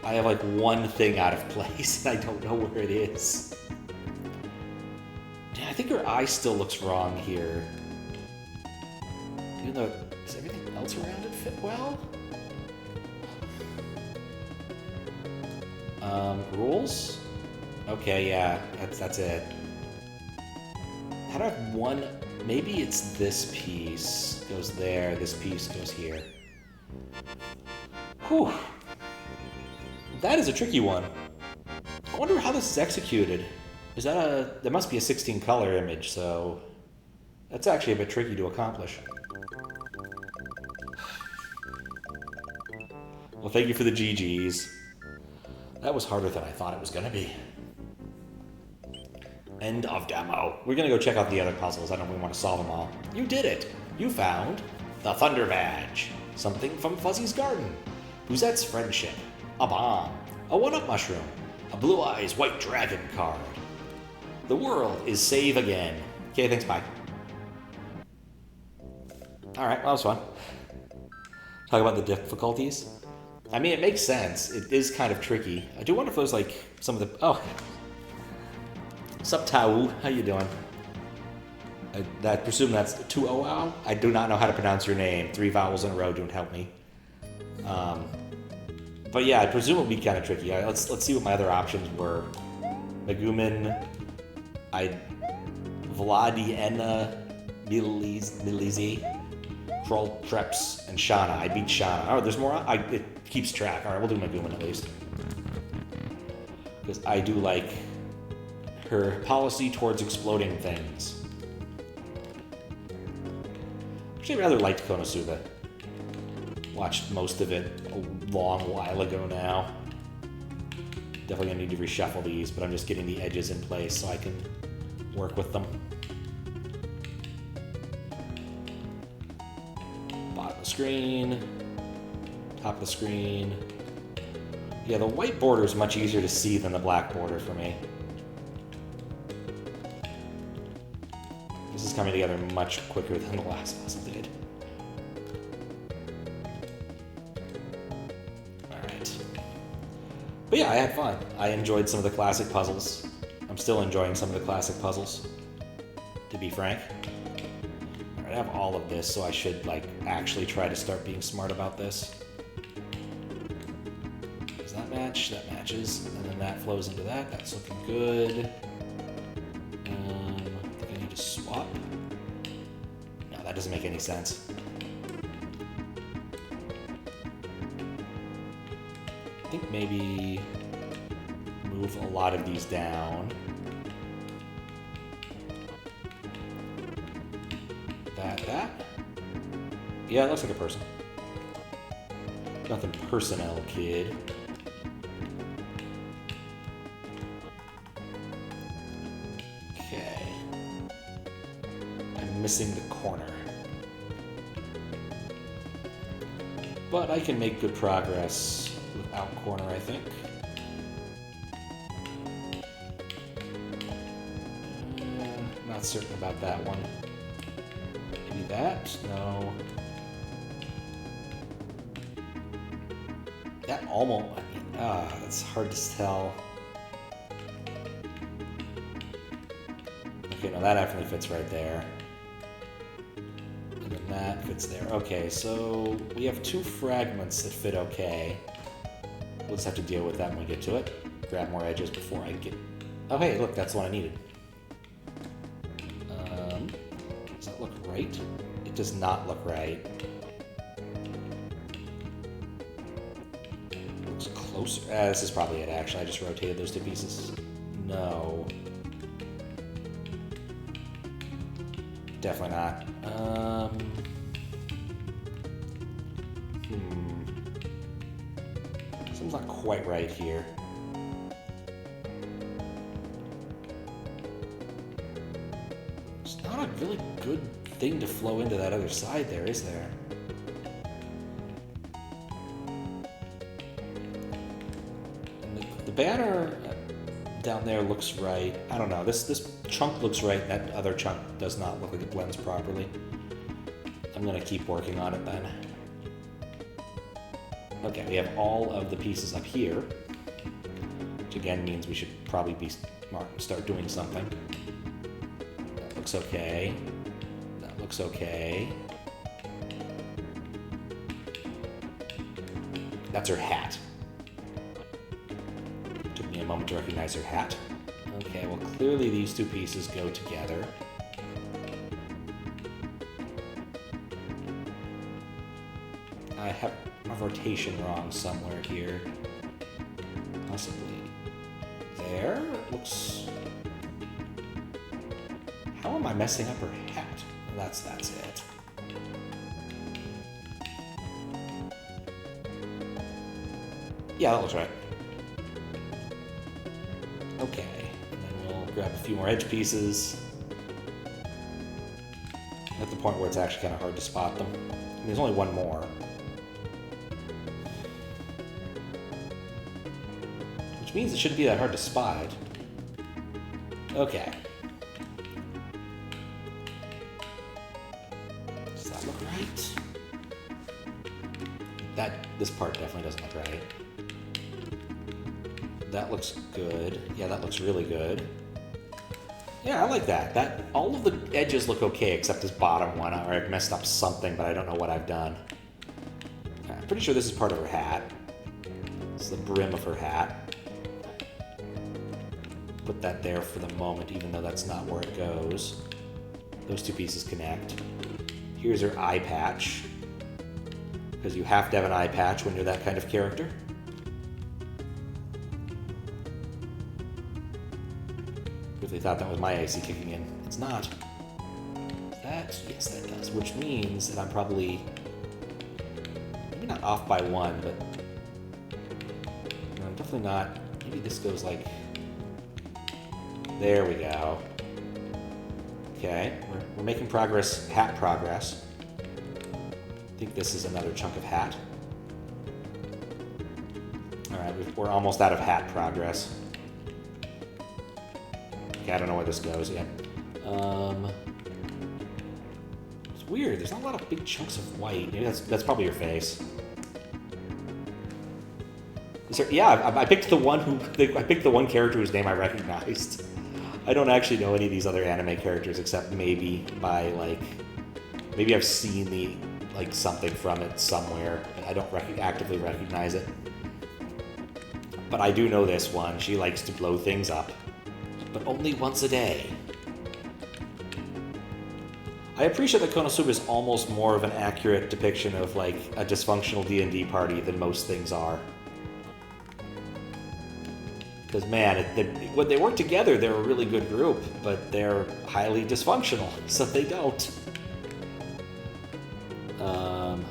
I have like one thing out of place and I don't know where it is. Yeah, I think her eye still looks wrong here. Even though, does everything else around it fit well? Rules? Okay, yeah, that's it. How do I have one? Maybe it's this piece goes there, this piece goes here. Whew. That is a tricky one. I wonder how this is executed. Is that there must be a 16 color image, so that's actually a bit tricky to accomplish. Well, thank you for the GGs. That was harder than I thought it was going to be. End of demo. We're going to go check out the other puzzles. I don't really want to solve them all. You did it. You found the Thunderbadge. Something from Fuzzy's garden. Buzette's friendship. A bomb. A one-up mushroom. A blue eyes white dragon card. The world is save again. Okay, thanks, bye. Alright, well, that was fun. Talk about the difficulties. I mean, it makes sense. It is kind of tricky. I do wonder if there's like some of the... Oh. Sup, tOaO? How you doing? I presume that's tOaO? I do not know how to pronounce your name. 3 vowels in a row don't help me. But yeah, I presume it would be kind of tricky. Let's see what my other options were. Mugumin, Vladilena, Milize, Krul, Tepes, and Shana. I beat Shana. Oh, there's more? It keeps track. Alright, we'll do Mugumin at least. Because I do like her policy towards exploding things. Actually, I rather liked Konosuba. Watched most of it a long while ago now. Definitely gonna need to reshuffle these, but I'm just getting the edges in place so I can work with them. Bottom of the screen, top of the screen. Yeah, the white border is much easier to see than the black border for me. This is coming together much quicker than the last puzzle did. Alright. But yeah, I had fun. I enjoyed some of the classic puzzles. I'm still enjoying some of the classic puzzles, to be frank. Alright, I have all of this, so I should, like, actually try to start being smart about this. Does that match? That matches. And then that flows into that. That's looking good. I think I need to swap. No, that doesn't make any sense. I think maybe move move a lot of these down. That. Yeah, it looks like a person. Nothing personnel, kid. Okay. I'm missing the corner. But I can make good progress without corner, I think. Not certain about that one. Maybe that? No. That almost... it's hard to tell. Okay, no, that definitely fits right there. And then that fits there. Okay, so we have two fragments that fit okay. We'll just have to deal with that when we get to it. Grab more edges before I get... Oh, hey, look, that's the one I needed. Does that look right? It does not look right. Looks closer. This is probably it, actually. I just rotated those two pieces. No. Definitely not. Something's not quite right here. It's not a really good thing to flow into that other side there, is there? And the banner down there looks right. I don't know. This chunk looks right. That other chunk does not look like it blends properly. I'm going to keep working on it then. Okay, we have all of the pieces up here, which again means we should probably be smart and start doing something. That looks okay. That looks okay. That's her hat. Took me a moment to recognize her hat. Okay, well clearly these two pieces go together. I have my rotation wrong somewhere here. Possibly there? It looks... How am I messing up her hat? That's it. Yeah, that looks right. Okay, and then we'll grab a few more edge pieces. At the point where it's actually kind of hard to spot them. I mean, there's only one more. Which means it shouldn't be that hard to spot it. Okay. Does that look right? This part definitely doesn't look right. That looks good. Yeah, that looks really good. Yeah, I like that. All of the edges look okay except this bottom one, or I've messed up something, but I don't know what I've done. I'm pretty sure this is part of her hat. This is the brim of her hat. Put that there for the moment, even though that's not where it goes. Those two pieces connect. Here's her eye patch. Because you have to have an eye patch when you're that kind of character. Really thought that was my AC kicking in. It's not. That, yes, that does. Which means that I'm probably, maybe not off by one, but I'm definitely not. Maybe this goes like, there we go. Okay, we're making progress, hat progress. I think this is another chunk of hat. All right, we're almost out of hat progress. Okay, I don't know where this goes yet. It's weird. There's not a lot of big chunks of white. Maybe that's probably your face. Yeah, I picked the one character whose name I recognized. I don't actually know any of these other anime characters except maybe by maybe I've seen something from it somewhere, but I don't actively recognize it. But I do know this one. She likes to blow things up. But only once a day. I appreciate that Konosuba is almost more of an accurate depiction of a dysfunctional D&D party than most things are. Because, man, when they work together, they're a really good group, but they're highly dysfunctional, so they don't. I'm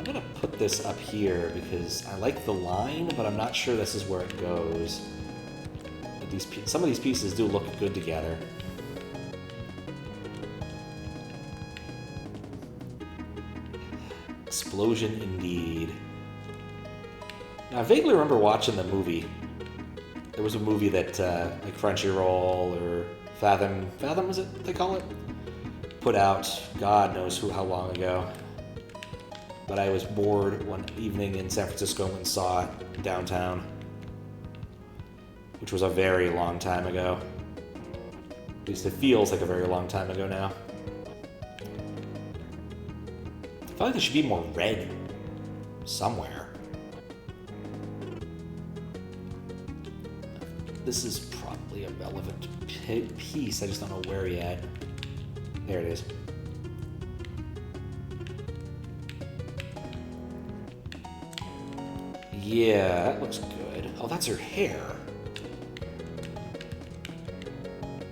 going to put this up here because I like the line, but I'm not sure this is where it goes. But some of these pieces do look good together. Explosion indeed. Now, I vaguely remember watching the movie. There was a movie that, like Crunchyroll or Fathom was it they call it? Put out, God knows how long ago. But I was bored one evening in San Francisco and saw it downtown. Which was a very long time ago. At least it feels like a very long time ago now. I feel like there should be more red somewhere. This is probably a relevant piece. I just don't know where yet. There it is. Yeah, that looks good. Oh, that's her hair.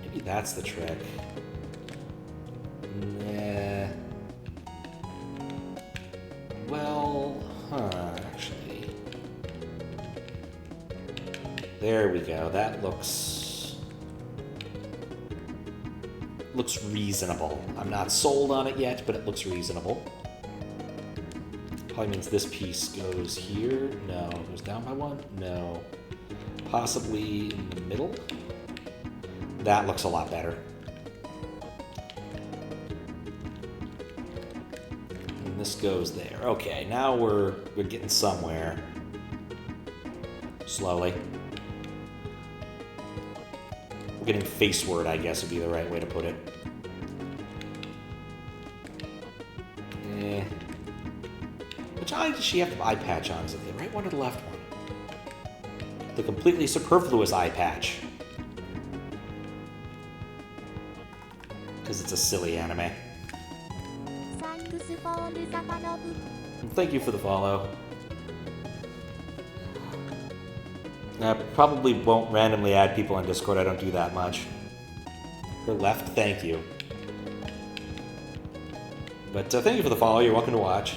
Maybe that's the trick. Nah. Well, actually. There we go. That looks reasonable. I'm not sold on it yet, but it looks reasonable. Probably means this piece goes here. No. It goes down by one? No. Possibly in the middle? That looks a lot better. And this goes there. Okay, now we're getting somewhere. Slowly. We're getting faceward, I guess would be the right way to put it. Which eye does she have the eye patch on? Is it the right one or the left one? The completely superfluous eye patch. Because it's a silly anime. Thank you for the follow. I probably won't randomly add people on Discord. I don't do that much. Her left, thank you. But thank you for the follow. You're welcome to watch.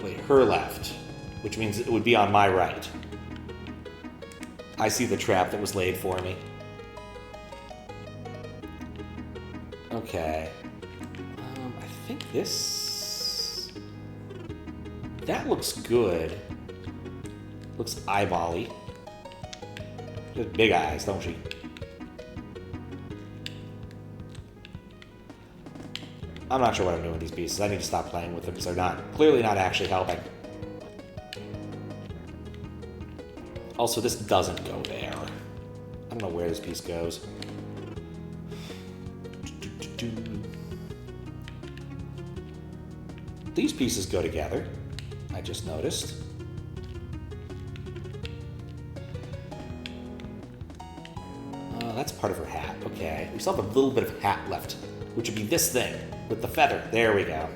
Wait, her left, which means it would be on my right. I see the trap that was laid for me. Okay. I think this... That looks good. Looks eyeball-y. She has big eyes, don't she? I'm not sure what I'm doing with these pieces. I need to stop playing with them because they're clearly not actually helping. Also, this doesn't go there. I don't know where this piece goes. These pieces go together. I just noticed. That's part of her hat. Okay. We still have a little bit of hat left, which would be this thing. With the feather. There we go.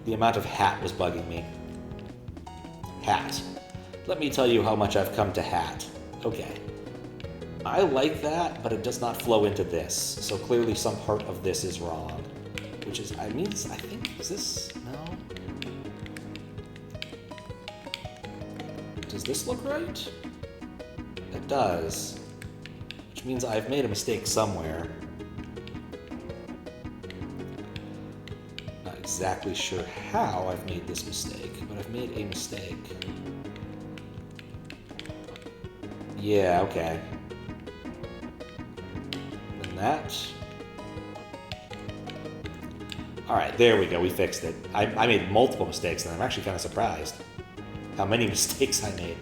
The amount of hat was bugging me. Hat. Let me tell you how much I've come to hat. Okay. I like that, but it does not flow into this. So clearly some part of this is wrong. Which is, I think, is this? No? Does this look right? It does. Which means I've made a mistake somewhere. Exactly sure how I've made this mistake, but I've made a mistake. Yeah, okay. And that. Alright, there we go, we fixed it. I made multiple mistakes, and I'm actually kind of surprised how many mistakes I made.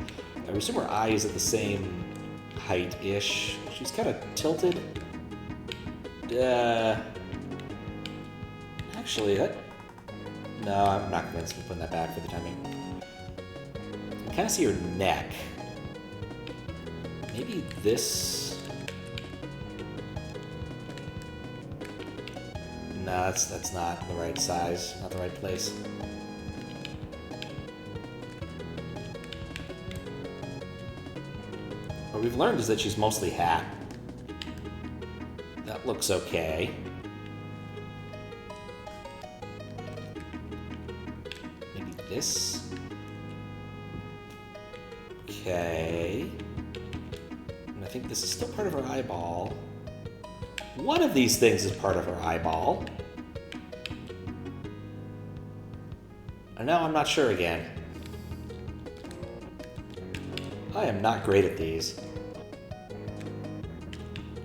I assume her eye is at the same height-ish. She's kind of tilted. Actually, that... No, I'm not convinced with putting that back for the timing. I kind of see her neck. Maybe this... No, that's not the right size, not the right place. What we've learned is that she's mostly hat. That looks okay. Maybe this? Okay. And I think this is still part of her eyeball. One of these things is part of her eyeball. And now I'm not sure again. I am not great at these.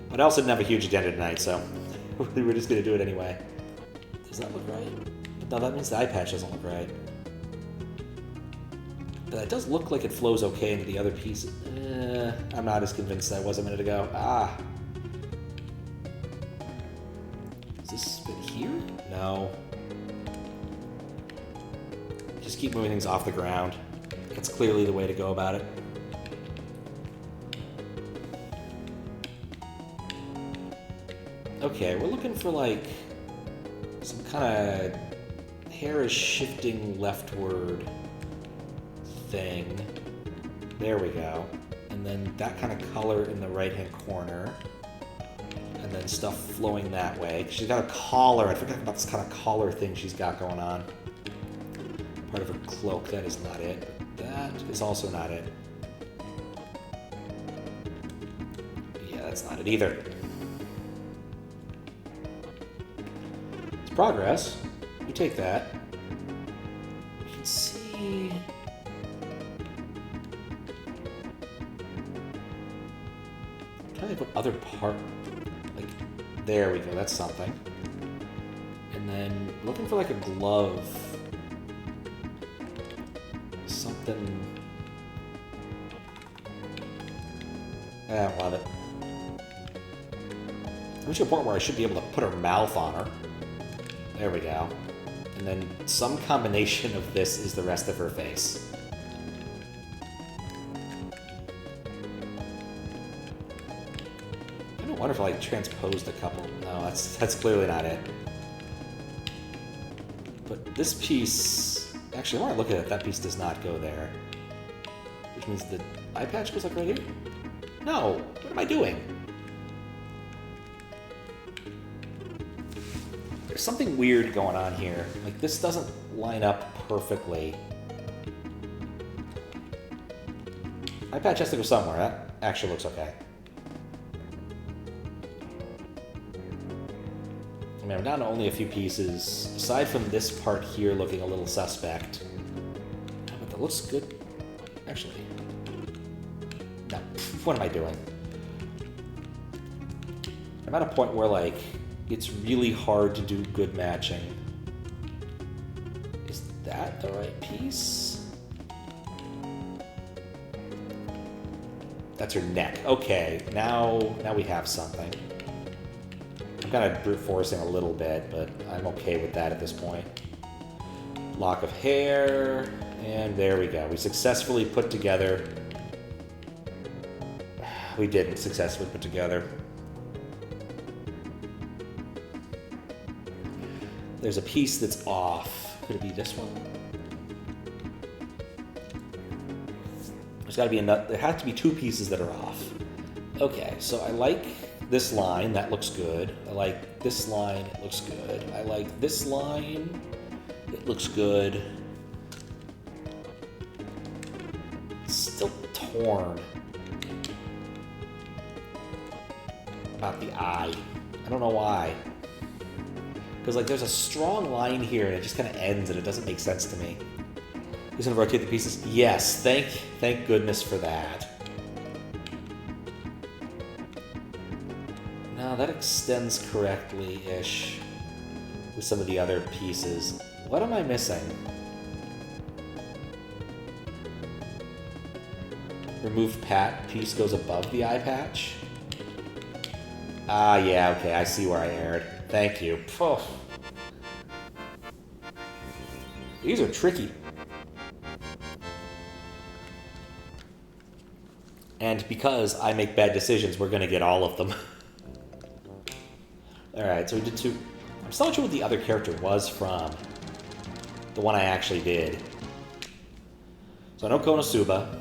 But I also didn't have a huge agenda tonight, so we're just going to do it anyway. Does that look right? No, that means the eye patch doesn't look right. But it does look like it flows okay into the other pieces. I'm not as convinced as I was a minute ago. Ah. Does this fit here? No. Just keep moving things off the ground. That's clearly the way to go about it. Okay, we're looking for like some kind of hair is shifting leftward thing. There we go. And then that kind of color in the right-hand corner. And then stuff flowing that way. She's got a collar. I forgot about this kind of collar thing she's got going on. Part of her cloak. That is not it. But that is also not it. Yeah, that's not it either. It's progress. We take that. You can see... I'm trying to think what other part... Like, there we go. That's something. And then looking for like a glove... Something... I don't love it. I'm reaching a point where I should be able to put her mouth on her. There we go. And then some combination of this is the rest of her face. I don't wonder if I like transposed a couple. No, that's clearly not it. But this piece... Actually, when I look at it, that piece does not go there. Which means the eye patch goes like right here? No! What am I doing? There's something weird going on here. Like, this doesn't line up perfectly. Eye patch has to go somewhere. That actually looks okay. I mean, I'm down to only a few pieces. Aside from this part here looking a little suspect. But that looks good. Actually. No. What am I doing? I'm at a point where, like, it's really hard to do good matching. Is that the right piece? That's her neck. Okay, now we have something. I'm kind of brute forcing a little bit, but I'm okay with that at this point. Lock of hair, and there we go. We successfully put together... We didn't successfully put together. There's a piece that's off. Could it be this one? There's got to be another. There have to be two pieces that are off. Okay, so I like this line. That looks good. I like this line. It looks good. I like this line. It looks good. It's still torn about the eye. I don't know why. Because, like, there's a strong line here, and it just kind of ends, and it doesn't make sense to me. He's going to rotate the pieces. Yes, thank goodness for that. Now, that extends correctly-ish with some of the other pieces. What am I missing? Remove piece goes above the eye patch? Ah, yeah, okay, I see where I erred. Thank you. Oh. These are tricky. And because I make bad decisions, we're going to get all of them. Alright, so we did two... I'm still not sure what the other character was from. The one I actually did. So I know Konosuba,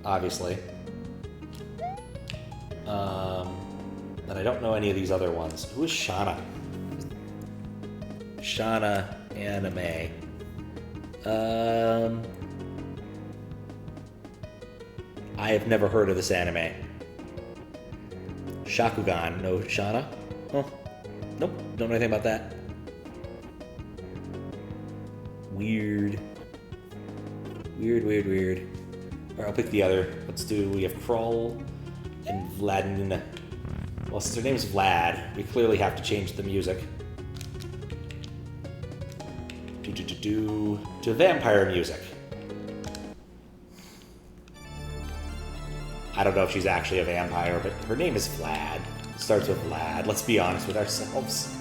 obviously. And I don't know any of these other ones. Who is Shana? Shana anime. I have never heard of this anime. Shakugan, no Shana? Oh, nope, don't know anything about that. Weird. Weird. Alright, I'll pick the other. We have Krul and Vladilena. Well, since her name is Vlad, we clearly have to change the music. To vampire music. I don't know if she's actually a vampire, but her name is Vlad. It starts with Vlad. Let's be honest with ourselves.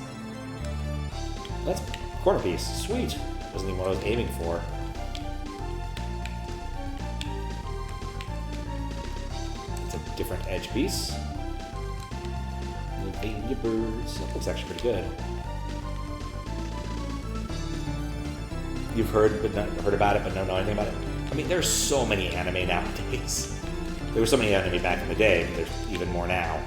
That's a corner piece. Sweet. Wasn't even what I was aiming for. It's a different edge piece. Little birds. That looks actually pretty good. You've heard about it, but don't know anything about it. I mean, there's so many anime nowadays. There were so many anime back in the day, and there's even more now.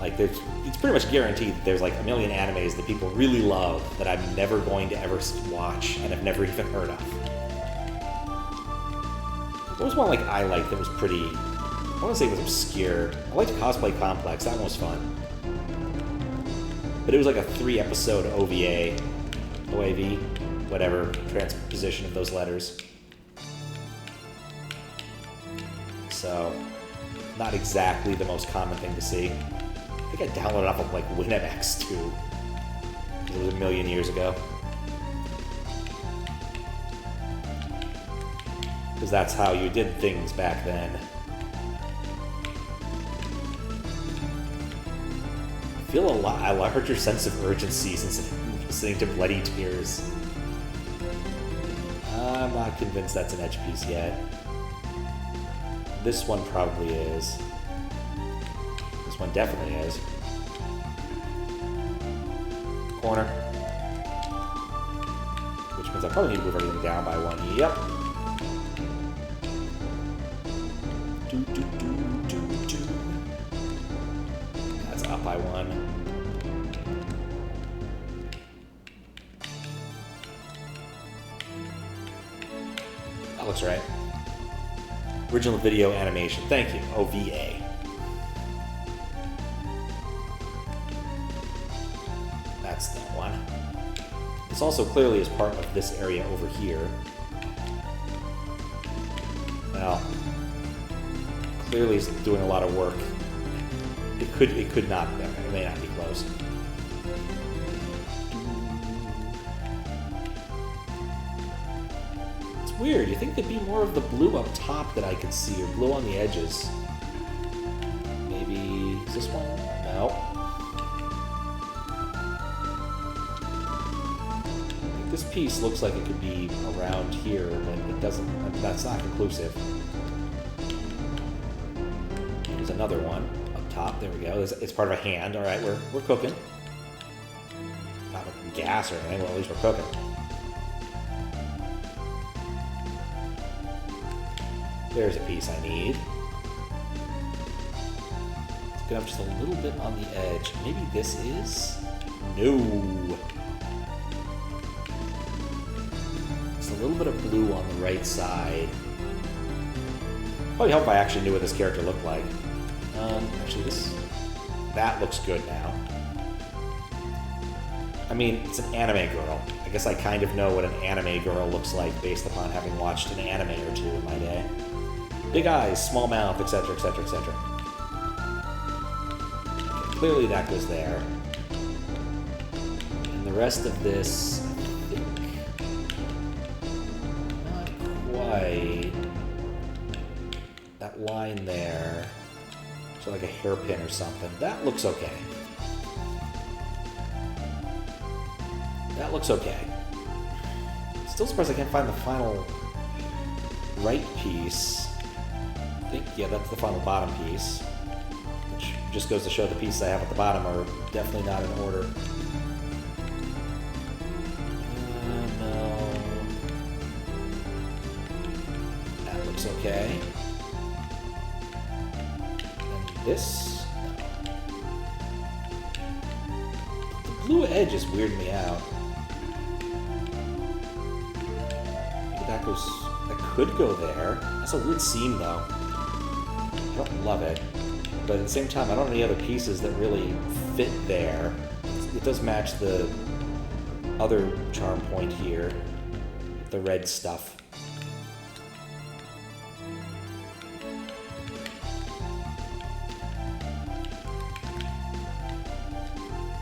Like, it's pretty much guaranteed that there's like a million animes that people really love that I'm never going to ever watch and have never even heard of. There was one like I liked that was pretty, I want to say it was obscure. I liked Cosplay Complex, that one was fun. But it was like a 3-episode OVA, OAV, whatever, transposition of those letters. So, not exactly the most common thing to see. I think I downloaded it off of like WinMX too. Because it was a million years ago. Because that's how you did things back then. I feel a larger sense of urgency since listening to Bloody Tears. I'm not convinced that's an edge piece yet. This one probably is. This one definitely is. Corner. Which means I probably need to move everything down by 1. Yep. That's up by 1. That looks right. Original video animation. Thank you. OVA. That's that one. This also clearly is part of this area over here. Well, clearly is doing a lot of work. It could not, it may not be close. It's weird, you think there'd be more of the blue up top that I could see, or blue on the edges. Maybe, is this one? No. This piece looks like it could be around here, but it doesn't, that's not conclusive. There's another one up top, there we go. It's part of a hand, all right, we're cooking. Not with gas or anything, well at least we're cooking. There's a piece I need. Let's get up just a little bit on the edge. Maybe this is? No. It's a little bit of blue on the right side. Probably help if I actually knew what this character looked like. Actually, that looks good now. I mean, it's an anime girl. I guess I kind of know what an anime girl looks like based upon having watched an anime or two in my day. Big eyes, small mouth, etc., etc., etc. Clearly that goes there. And the rest of this, I think, not quite. That line there, so like a hairpin or something, that looks okay. That looks okay. Still surprised I can't find the final right piece. I think, yeah, that's the final bottom piece. Which just goes to show the pieces I have at the bottom are definitely not in order. No. That looks okay. This? The blue edge is weirding me out. Maybe that goes... That could go there. That's a weird seam, though. I don't love it. But at the same time, I don't have any other pieces that really fit there. It does match the other charm point here. The red stuff.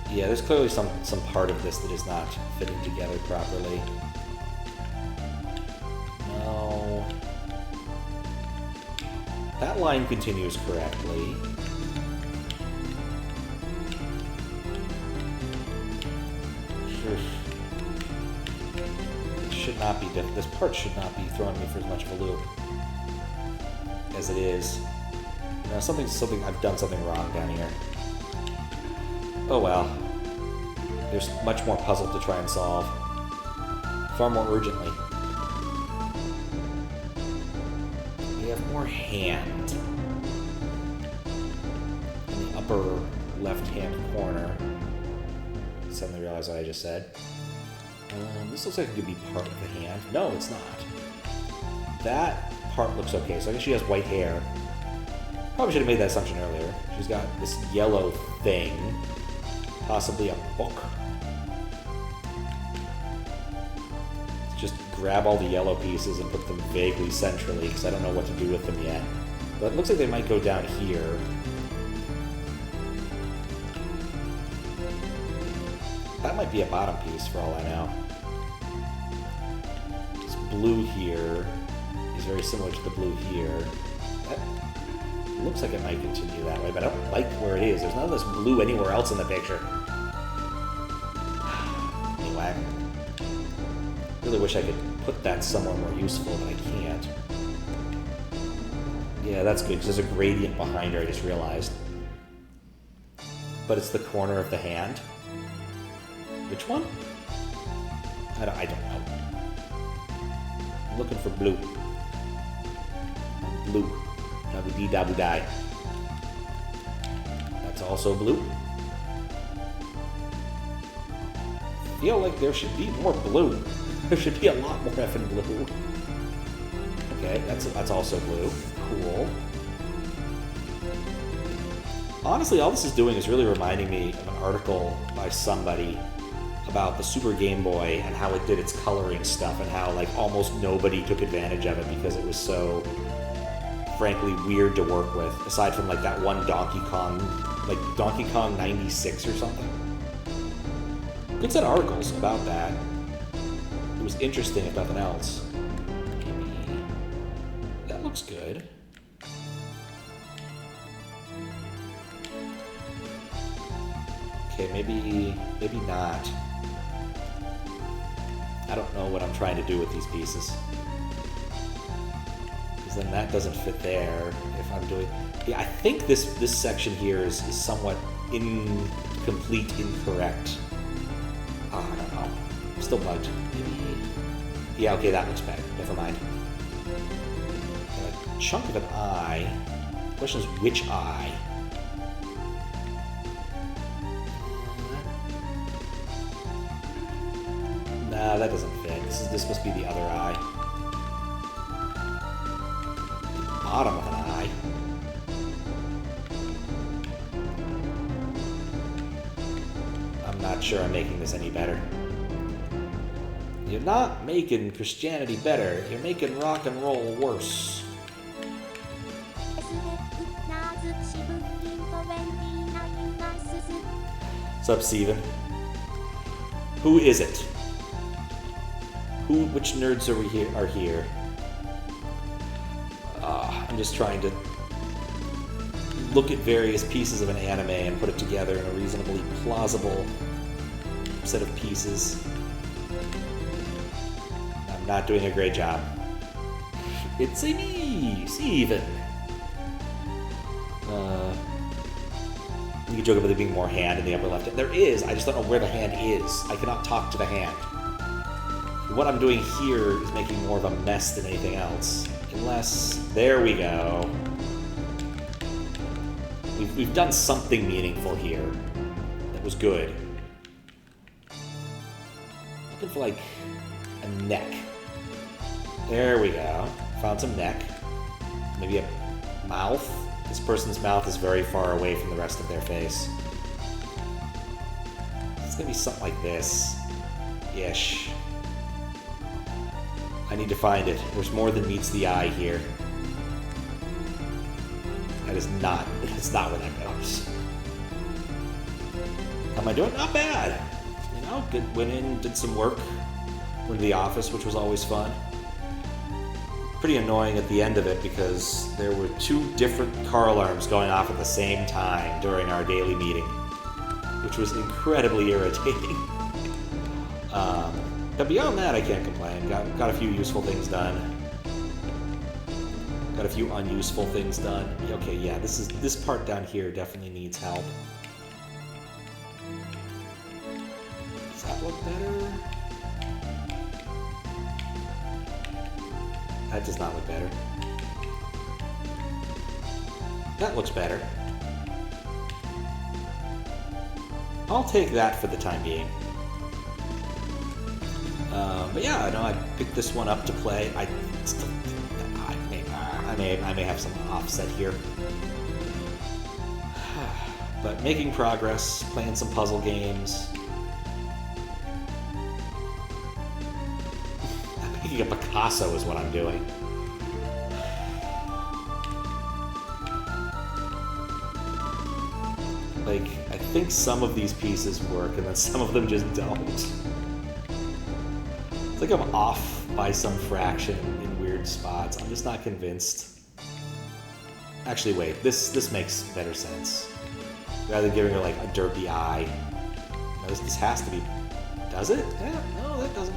Yeah, there's clearly some part of this that is not fitting together properly. No. That line continues correctly. Sure. It should not be this part should not be throwing me for as much of a loop as it is. Now, something I've done something wrong down here. Oh well. There's much more puzzle to try and solve. Far more urgently. We have more hand. In the upper left-hand corner. Suddenly realized what I just said. This looks like it could be part of the hand. No, it's not. That part looks okay, so I guess she has white hair. Probably should have made that assumption earlier. She's got this yellow thing. Possibly a book. Just grab all the yellow pieces and put them vaguely centrally, because I don't know what to do with them yet. But it looks like they might go down here. That might be a bottom piece, for all I know. This blue here is very similar to the blue here. That looks like it might continue that way, but I don't like where it is. There's none of this blue anywhere else in the picture. Anyway. Really wish I could put that somewhere more useful, but I can't. Yeah, that's good, because there's a gradient behind her, I just realized. But it's the corner of the hand. Which one? I don't know. I'm looking for blue. Blue. Dabba-dee-dabba-die. That's also blue. I feel like there should be more blue. There should be a lot more effing blue. Okay, that's also blue. Cool. Honestly, all this is doing is really reminding me of an article by somebody about the Super Game Boy and how it did its coloring stuff and how, like, almost nobody took advantage of it because it was so, frankly, weird to work with, aside from, like, that one Donkey Kong, like, Donkey Kong 96 or something. Good set of articles about that. It was interesting, if nothing else. Maybe... That looks good. Okay, maybe not. I don't know what I'm trying to do with these pieces. Because then that doesn't fit there if I'm doing... Yeah, I think this section here is somewhat incomplete, incorrect. I don't know. I'm still bugged. Maybe... Yeah, okay, that looks better. Never mind. A chunk of an eye. The question is, which eye? Nah, that doesn't fit. This must be the other eye. The bottom of an eye. I'm not sure I'm making this any better. You're not making Christianity better. You're making rock and roll worse. What's up, Steven? Who is it? Which nerds are here? I'm just trying to look at various pieces of an anime and put it together in a reasonably plausible set of pieces. I'm not doing a great job. It's a me, Steven. You can joke about there being more hand in the upper left. There is, I just don't know where the hand is. I cannot talk to the hand. What I'm doing here is making more of a mess than anything else. Unless, there we go. We we've done something meaningful here. That was good. Looking for like a neck. There we go. Found some neck. Maybe a mouth. This person's mouth is very far away from the rest of their face. It's gonna be something like this. Ish. I need to find it. There's more than meets the eye here. That is not, it's not where that goes. How am I doing? Not bad. You know, good, went in, did some work. Went to the office, which was always fun. Pretty annoying at the end of it because there were 2 different car alarms going off at the same time during our daily meeting, which was incredibly irritating. But beyond that, I can't complain. Got a few useful things done. Got a few unuseful things done. Okay, yeah, this part down here definitely needs help. Does that look better? That does not look better. That looks better. I'll take that for the time being. But yeah, no, I picked this one up to play. I may have some offset here. But making progress, playing some puzzle games. I'm making a Picasso is what I'm doing. Like, I think some of these pieces work, and then some of them just don't. It's like I'm off by some fraction in weird spots. I'm just not convinced. Actually, wait, this makes better sense. Rather than giving her, like, a derpy eye. No, this has to be... Does it? Yeah, no, that doesn't.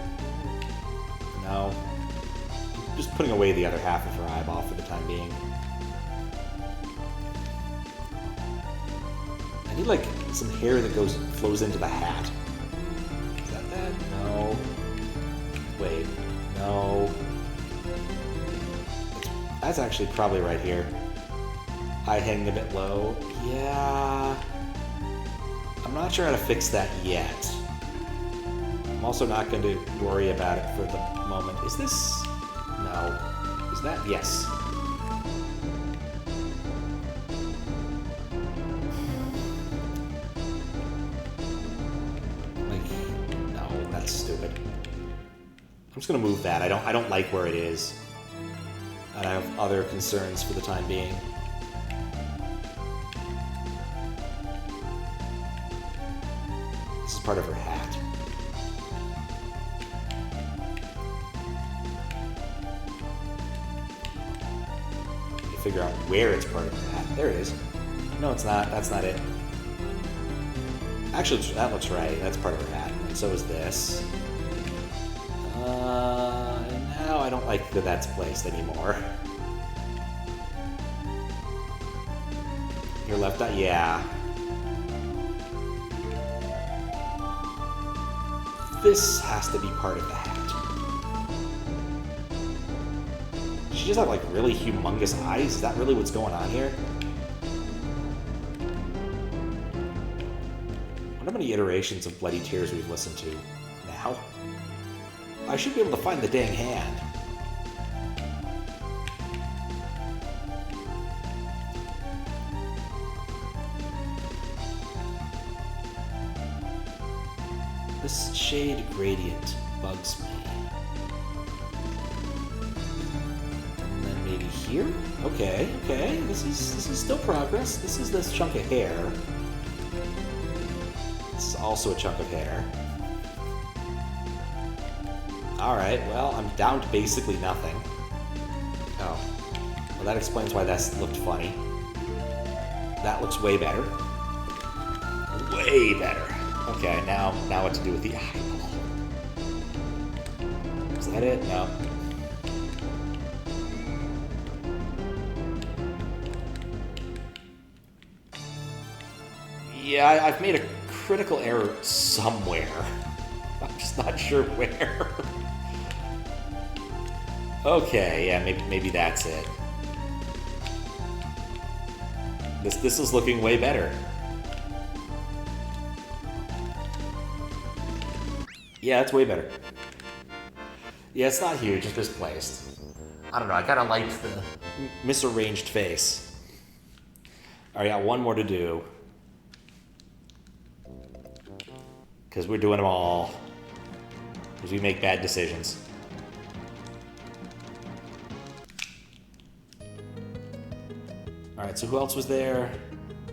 No. I'm just putting away the other half of her eyeball for the time being. I need, like, some hair that flows into the hat. Is that that? No. Wait. No. That's actually probably right here. Eye hanging a bit low. Yeah. I'm not sure how to fix that yet. I'm also not going to worry about it for the moment. Is this... No. Is that... Yes. That's stupid. I'm just gonna move that. I don't like where it is. And I have other concerns for the time being. This is part of her hat. Need to figure out where it's part of her hat. There it is. No, it's not. That's not it. Actually, that looks right. That's part of her hat. And so is this. And now I don't like that that's placed anymore. Your left eye? Yeah. This has to be part of the hat. She just have like really humongous eyes? Is that really what's going on here? How many iterations of Bloody Tears we've listened to now? I should be able to find the dang hand. This shade gradient bugs me. And then maybe here? Okay, okay. This is still progress. This is this chunk of hair. This is also a chunk of hair. Alright, well, I'm down to basically nothing. Oh. Well, that explains why that looked funny. That looks way better. Way better. Okay, now what to do with the eyeball. Is that it? No. Yeah, I've made a critical error somewhere. I'm just not sure where. Okay, yeah, maybe that's it. This is looking way better. Yeah, it's way better. Yeah, it's not huge, it's misplaced. I don't know, I kinda liked the misarranged face. Alright, got one more to do. Because we're doing them all. Because we make bad decisions. Alright, so who else was there?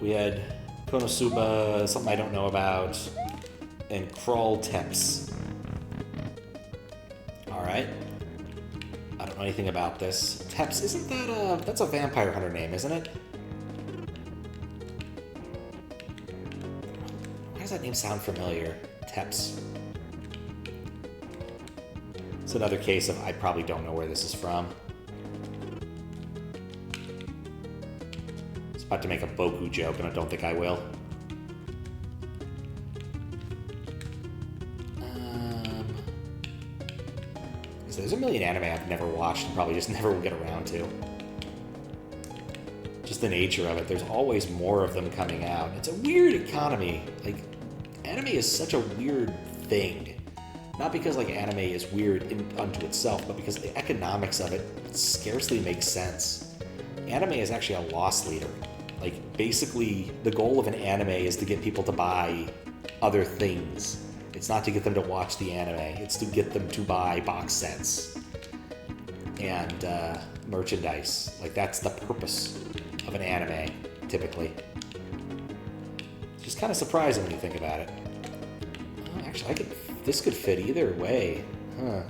We had Konosuba, something I don't know about, and Krul Tepes. Alright. I don't know anything about this. Tepes, isn't that that's a vampire hunter name, isn't it? Why does that name sound familiar? Tepes. It's another case of I probably don't know where this is from. It's about to make a Boku joke, and I don't think I will. There's a million anime I've never watched and probably just never will get around to. Just the nature of it. There's always more of them coming out. It's a weird economy. Like, anime is such a weird thing. Not because, like, anime is weird unto itself, but because the economics of it scarcely makes sense. Anime is actually a loss leader. Like, basically, the goal of an anime is to get people to buy other things. It's not to get them to watch the anime. It's to get them to buy box sets and merchandise. Like, that's the purpose of an anime, typically. It's just kind of surprising when you think about it. Oh, actually, this could fit either way. Huh.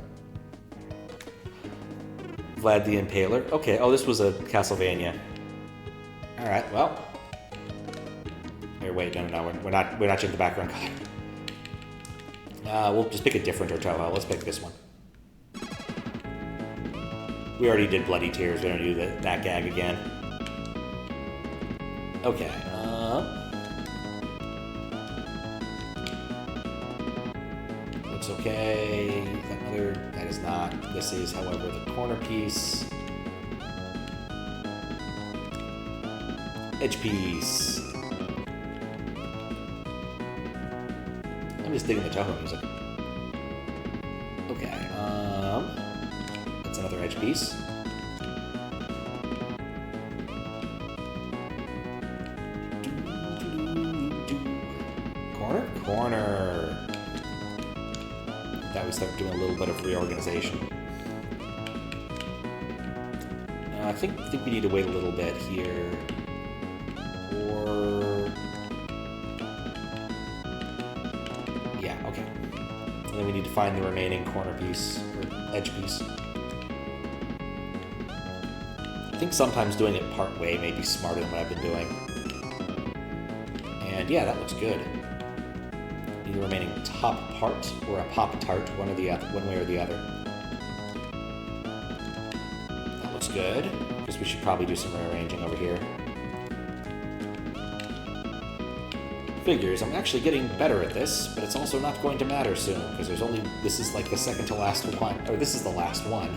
Vlad the Impaler. Okay, oh, this was a Castlevania. Alright, well. Here, wait, no, we're not checking the background color. We'll just pick a different tOaO. Let's pick this one. We already did Bloody Tears. We don't do that gag again. Okay. Looks okay. That is not. This is, however, the corner piece. Edge piece. I'm just digging the tOaO music. Okay, that's another edge piece. Corner. That we start doing a little bit of reorganization. I think we need to wait a little bit here. And then we need to find the remaining corner piece, or edge piece. I think sometimes doing it part way may be smarter than what I've been doing. And yeah, that looks good. Need the remaining top part, or a Pop-Tart, one way or the other. That looks good. Because we should probably do some rearranging over here. Figures. I'm actually getting better at this, but it's also not going to matter soon, because this is like the second to last one, or this is the last one.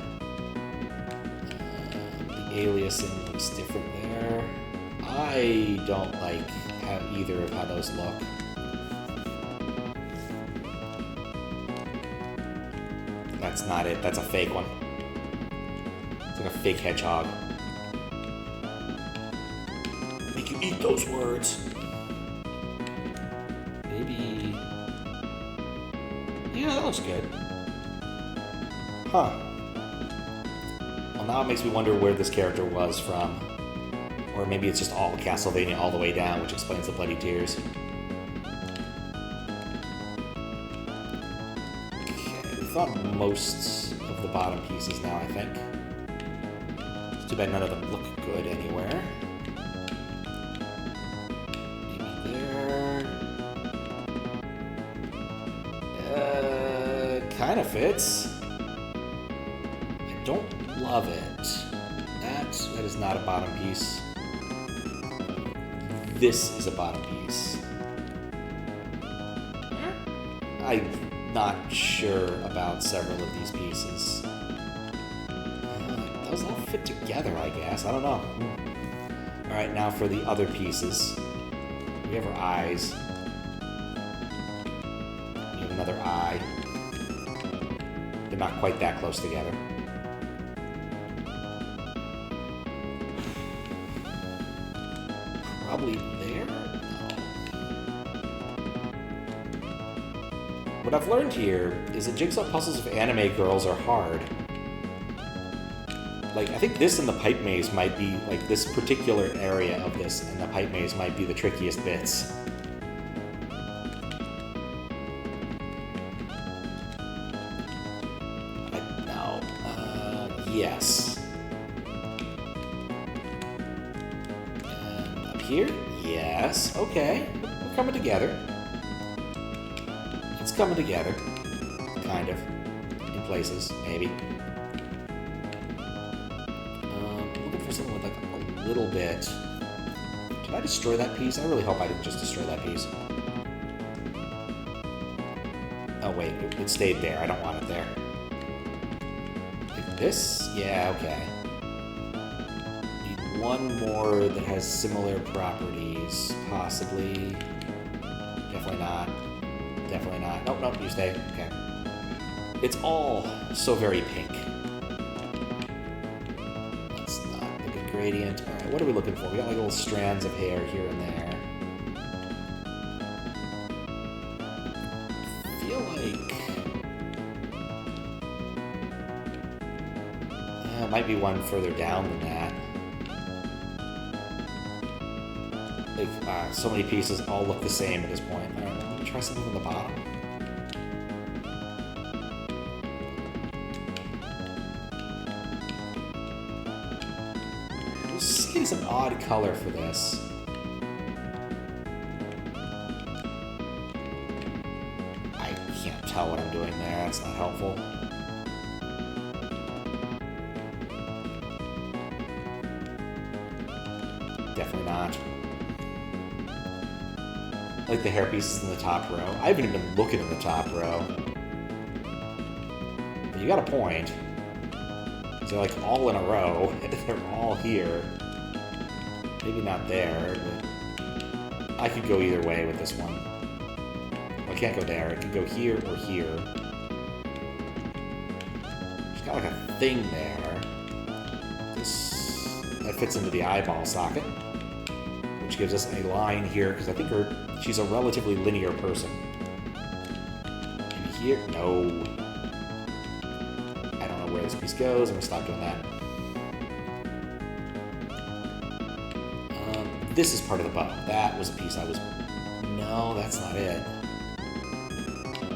The aliasing looks different there. I don't like either of how those look. That's not it, that's a fake one. It's like a fake hedgehog. Make you eat those words. Maybe... Yeah, that looks good. Huh. Well, now it makes me wonder where this character was from. Or maybe it's just all Castlevania all the way down, which explains the Bloody Tears. Okay, we found most of the bottom pieces now, I think. It's too bad none of them look good anywhere. Kind of fits. I don't love it. That is not a bottom piece. This is a bottom piece. I'm not sure about several of these pieces. Those all fit together, I guess. I don't know. Alright, now for the other pieces. We have our eyes. We have another eye. They're not quite that close together. Probably there? No. What I've learned here is that jigsaw puzzles of anime girls are hard. Like, I think this and the pipe maze might be, like, this particular area of this and the pipe maze might be the trickiest bits. No. Yes. And up here? Yes. Okay. We're coming together. It's coming together. Kind of. In places, maybe. Something with like a little bit. Did I destroy that piece? I really hope I didn't just destroy that piece. Oh wait, it stayed there. I don't want it there. Like this? Yeah, okay. Need one more that has similar properties, possibly. Definitely not. Definitely not. Nope, nope, you stay. Okay. It's all so very pink. Gradient. Alright, what are we looking for? We got like little strands of hair here and there. I feel like... it might be one further down than that. Like, so many pieces all look the same at this point. Alright, let me try something on the bottom. An odd color for this. I can't tell what I'm doing there. That's not helpful. Definitely not. I like the hair pieces in the top row. I haven't even been looking in the top row. But you got a point. They're like all in a row. They're all here. Maybe not there, but I could go either way with this one. Well, I can't go there. It could go here or here. She's got like a thing there. That fits into the eyeball socket, which gives us a line here, because I think she's a relatively linear person. Maybe here? No. I don't know where this piece goes. I'm going to stop doing that. This is part of the bow. That was a piece I was... No, that's not it.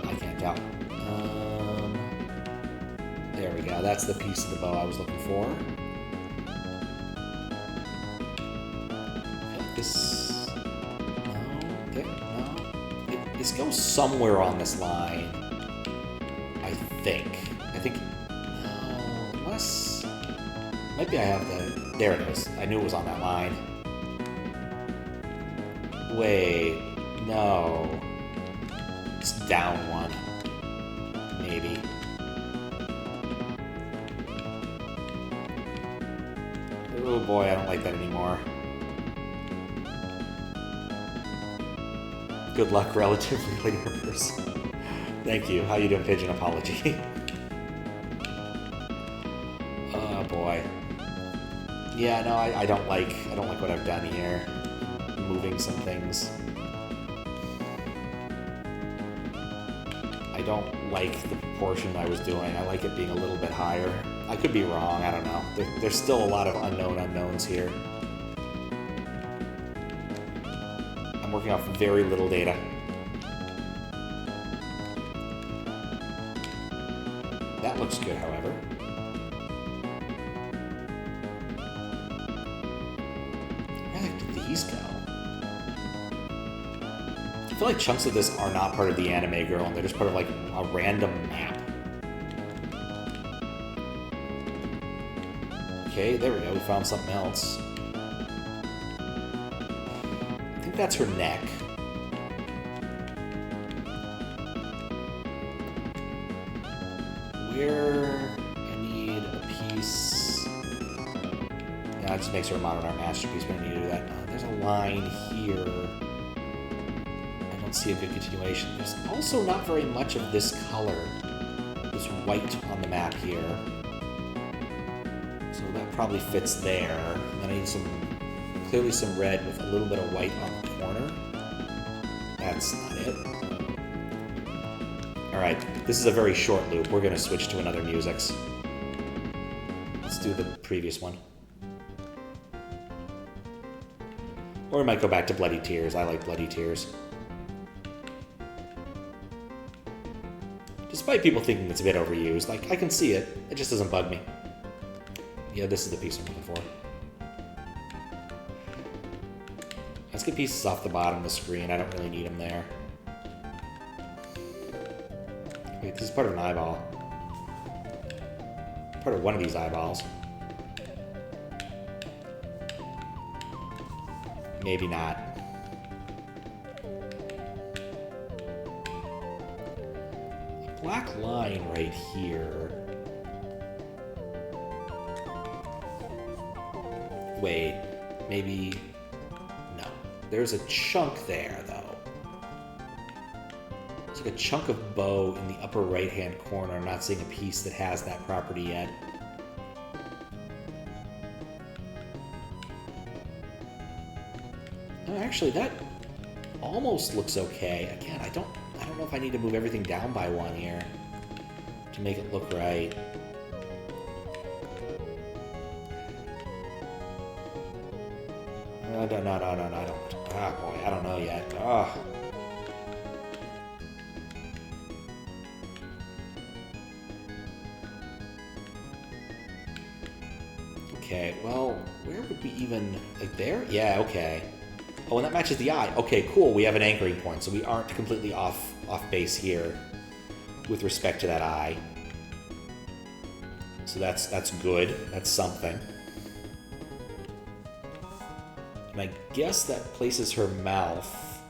I can't tell. There we go. That's the piece of the bow I was looking for. I feel like this... No. No. This goes somewhere on this line. I think. No. Unless... Maybe I have the... There it is. I knew it was on that line. Wait, no. It's down one. Maybe. Oh boy, I don't like that anymore. Good luck, relatively linear person. Thank you. How you doing, Pigeon? Apology. Oh boy. Yeah, no, I don't like what I've done here. Moving some things. I don't like the proportion I was doing. I like it being a little bit higher. I could be wrong, I don't know. There's still a lot of unknowns here. I'm working off very little data. That looks good, however. Where the heck did these go? I feel like chunks of this are not part of the anime girl, and they're just part of like a random map. Okay, there we go. We found something else. I think that's her neck. Where I need a piece. Yeah, That just makes her a modern art masterpiece. We don't need to do that. There's a line here. I don't see a good continuation. There's also not very much of this color, this white on the map here. So that probably fits there. And then I need clearly some red with a little bit of white on the corner. That's not it. Alright, this is a very short loop. We're going to switch to another musics. Let's do the previous one. Or we might go back to Bloody Tears. I like Bloody Tears. Despite people thinking it's a bit overused, like, I can see it. It just doesn't bug me. Yeah, this is the piece I'm looking for. Let's get pieces off the bottom of the screen. I don't really need them there. Wait, this is part of an eyeball. Part of one of these eyeballs. Maybe not. A black line right here. Wait, maybe... No. There's a chunk there, though. There's like a chunk of bow in the upper right-hand corner. I'm not seeing a piece that has that property yet. No, actually, that almost looks okay. Again, I don't know if I need to move everything down by one here to make it look right. No, I don't. Ah, boy, I don't know yet. Ah. Okay, well, where would we even... Like there? Yeah, okay. Oh, and that matches the eye. Okay, cool. We have an anchoring point, so we aren't completely off base here with respect to that eye. So that's good. That's something. And I guess that places her mouth.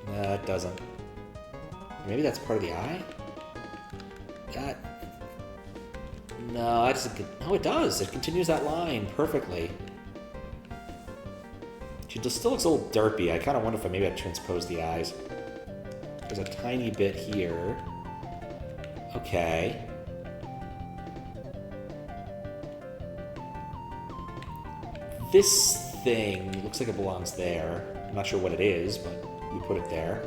No, it doesn't. Maybe that's part of the eye? That... No, no, it does. It continues that line perfectly. She just still looks a little derpy. I kind of wonder if maybe I'd transpose the eyes. There's a tiny bit here. Okay. This thing looks like it belongs there. I'm not sure what it is, but we put it there.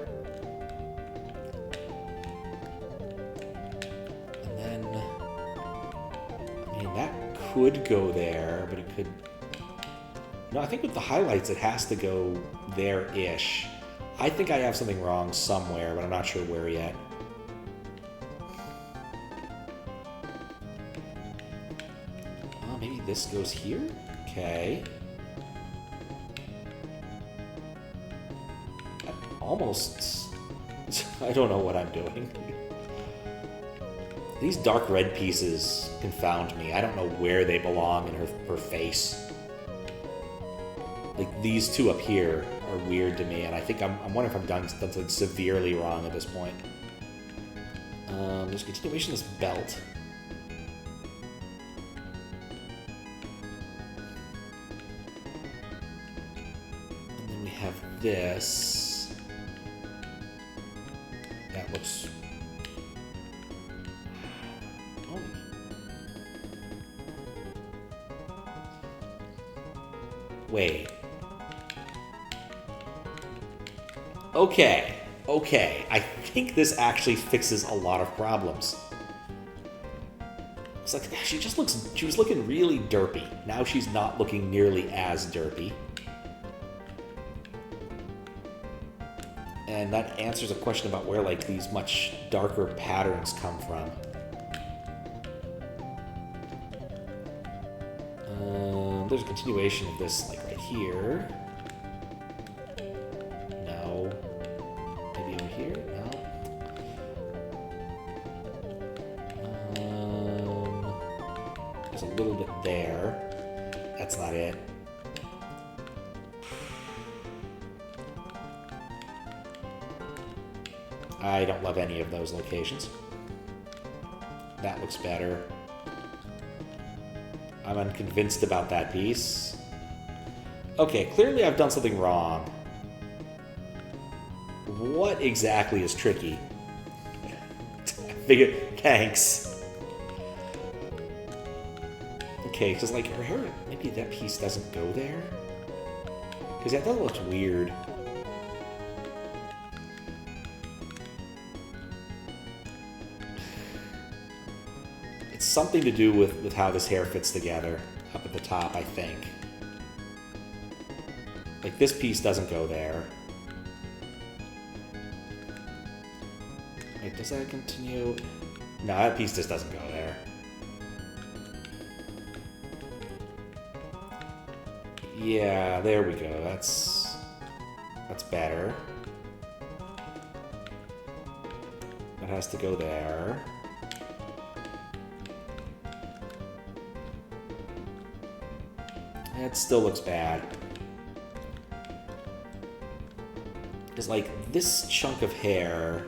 And then... I mean, that could go there, but it could... No, I think with the highlights, it has to go there-ish. I think I have something wrong somewhere, but I'm not sure where yet. Oh, maybe this goes here? Okay. Almost... I don't know what I'm doing. These dark red pieces confound me. I don't know where they belong in her face. Like, these two up here are weird to me, and I think I'm wondering if I've done something severely wrong at this point. There's a continuation of this belt. And then we have this. That looks... Oh. Wait. Okay, I think this actually fixes a lot of problems. It's like, she was looking really derpy. Now she's not looking nearly as derpy. And that answers a question about where, like, these much darker patterns come from. There's a continuation of this, like, right here. No. Maybe over here? No. There's a little bit there. That's not it. I don't love any of those locations. That looks better. I'm unconvinced about that piece. Okay, clearly I've done something wrong. What exactly is tricky? Thanks. Okay, because like her hair, maybe that piece doesn't go there. Because that looks weird. It's something to do with how this hair fits together up at the top, I think. Like this piece doesn't go there. Wait, does that continue? No, that piece just doesn't go there. Yeah, there we go. That's better. That has to go there. It still looks bad. Because, like, this chunk of hair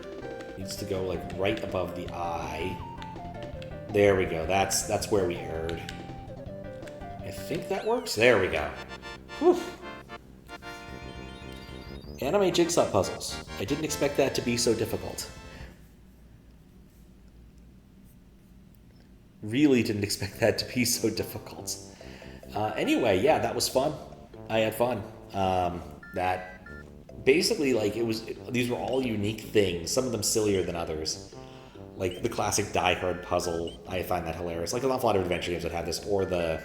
needs to go, like, right above the eye. There we go. That's where we erred. I think that works. There we go. Whew. Anime jigsaw puzzles. I didn't expect that to be so difficult. Really didn't expect that to be so difficult. Anyway, yeah, that was fun. I had fun. That basically, like, these were all unique things. Some of them sillier than others. Like the classic Die Hard puzzle, I find that hilarious. Like, an awful lot of adventure games that have this, or the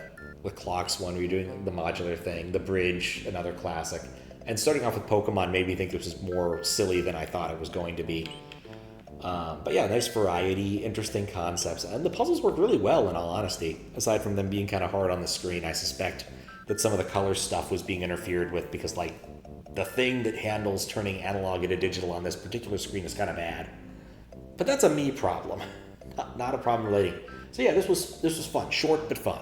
clocks one where you're doing the modular thing. The bridge, another classic. And starting off with Pokemon made me think this was more silly than I thought it was going to be. But yeah, nice variety, interesting concepts. And the puzzles work really well, in all honesty. Aside from them being kind of hard on the screen, I suspect that some of the color stuff was being interfered with because, like, the thing that handles turning analog into digital on this particular screen is kind of bad. But that's a me problem, not a problem relating. So yeah, this was fun. Short, but fun.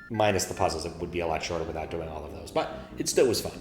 Minus the puzzles. It would be a lot shorter without doing all of those. But it still was fun.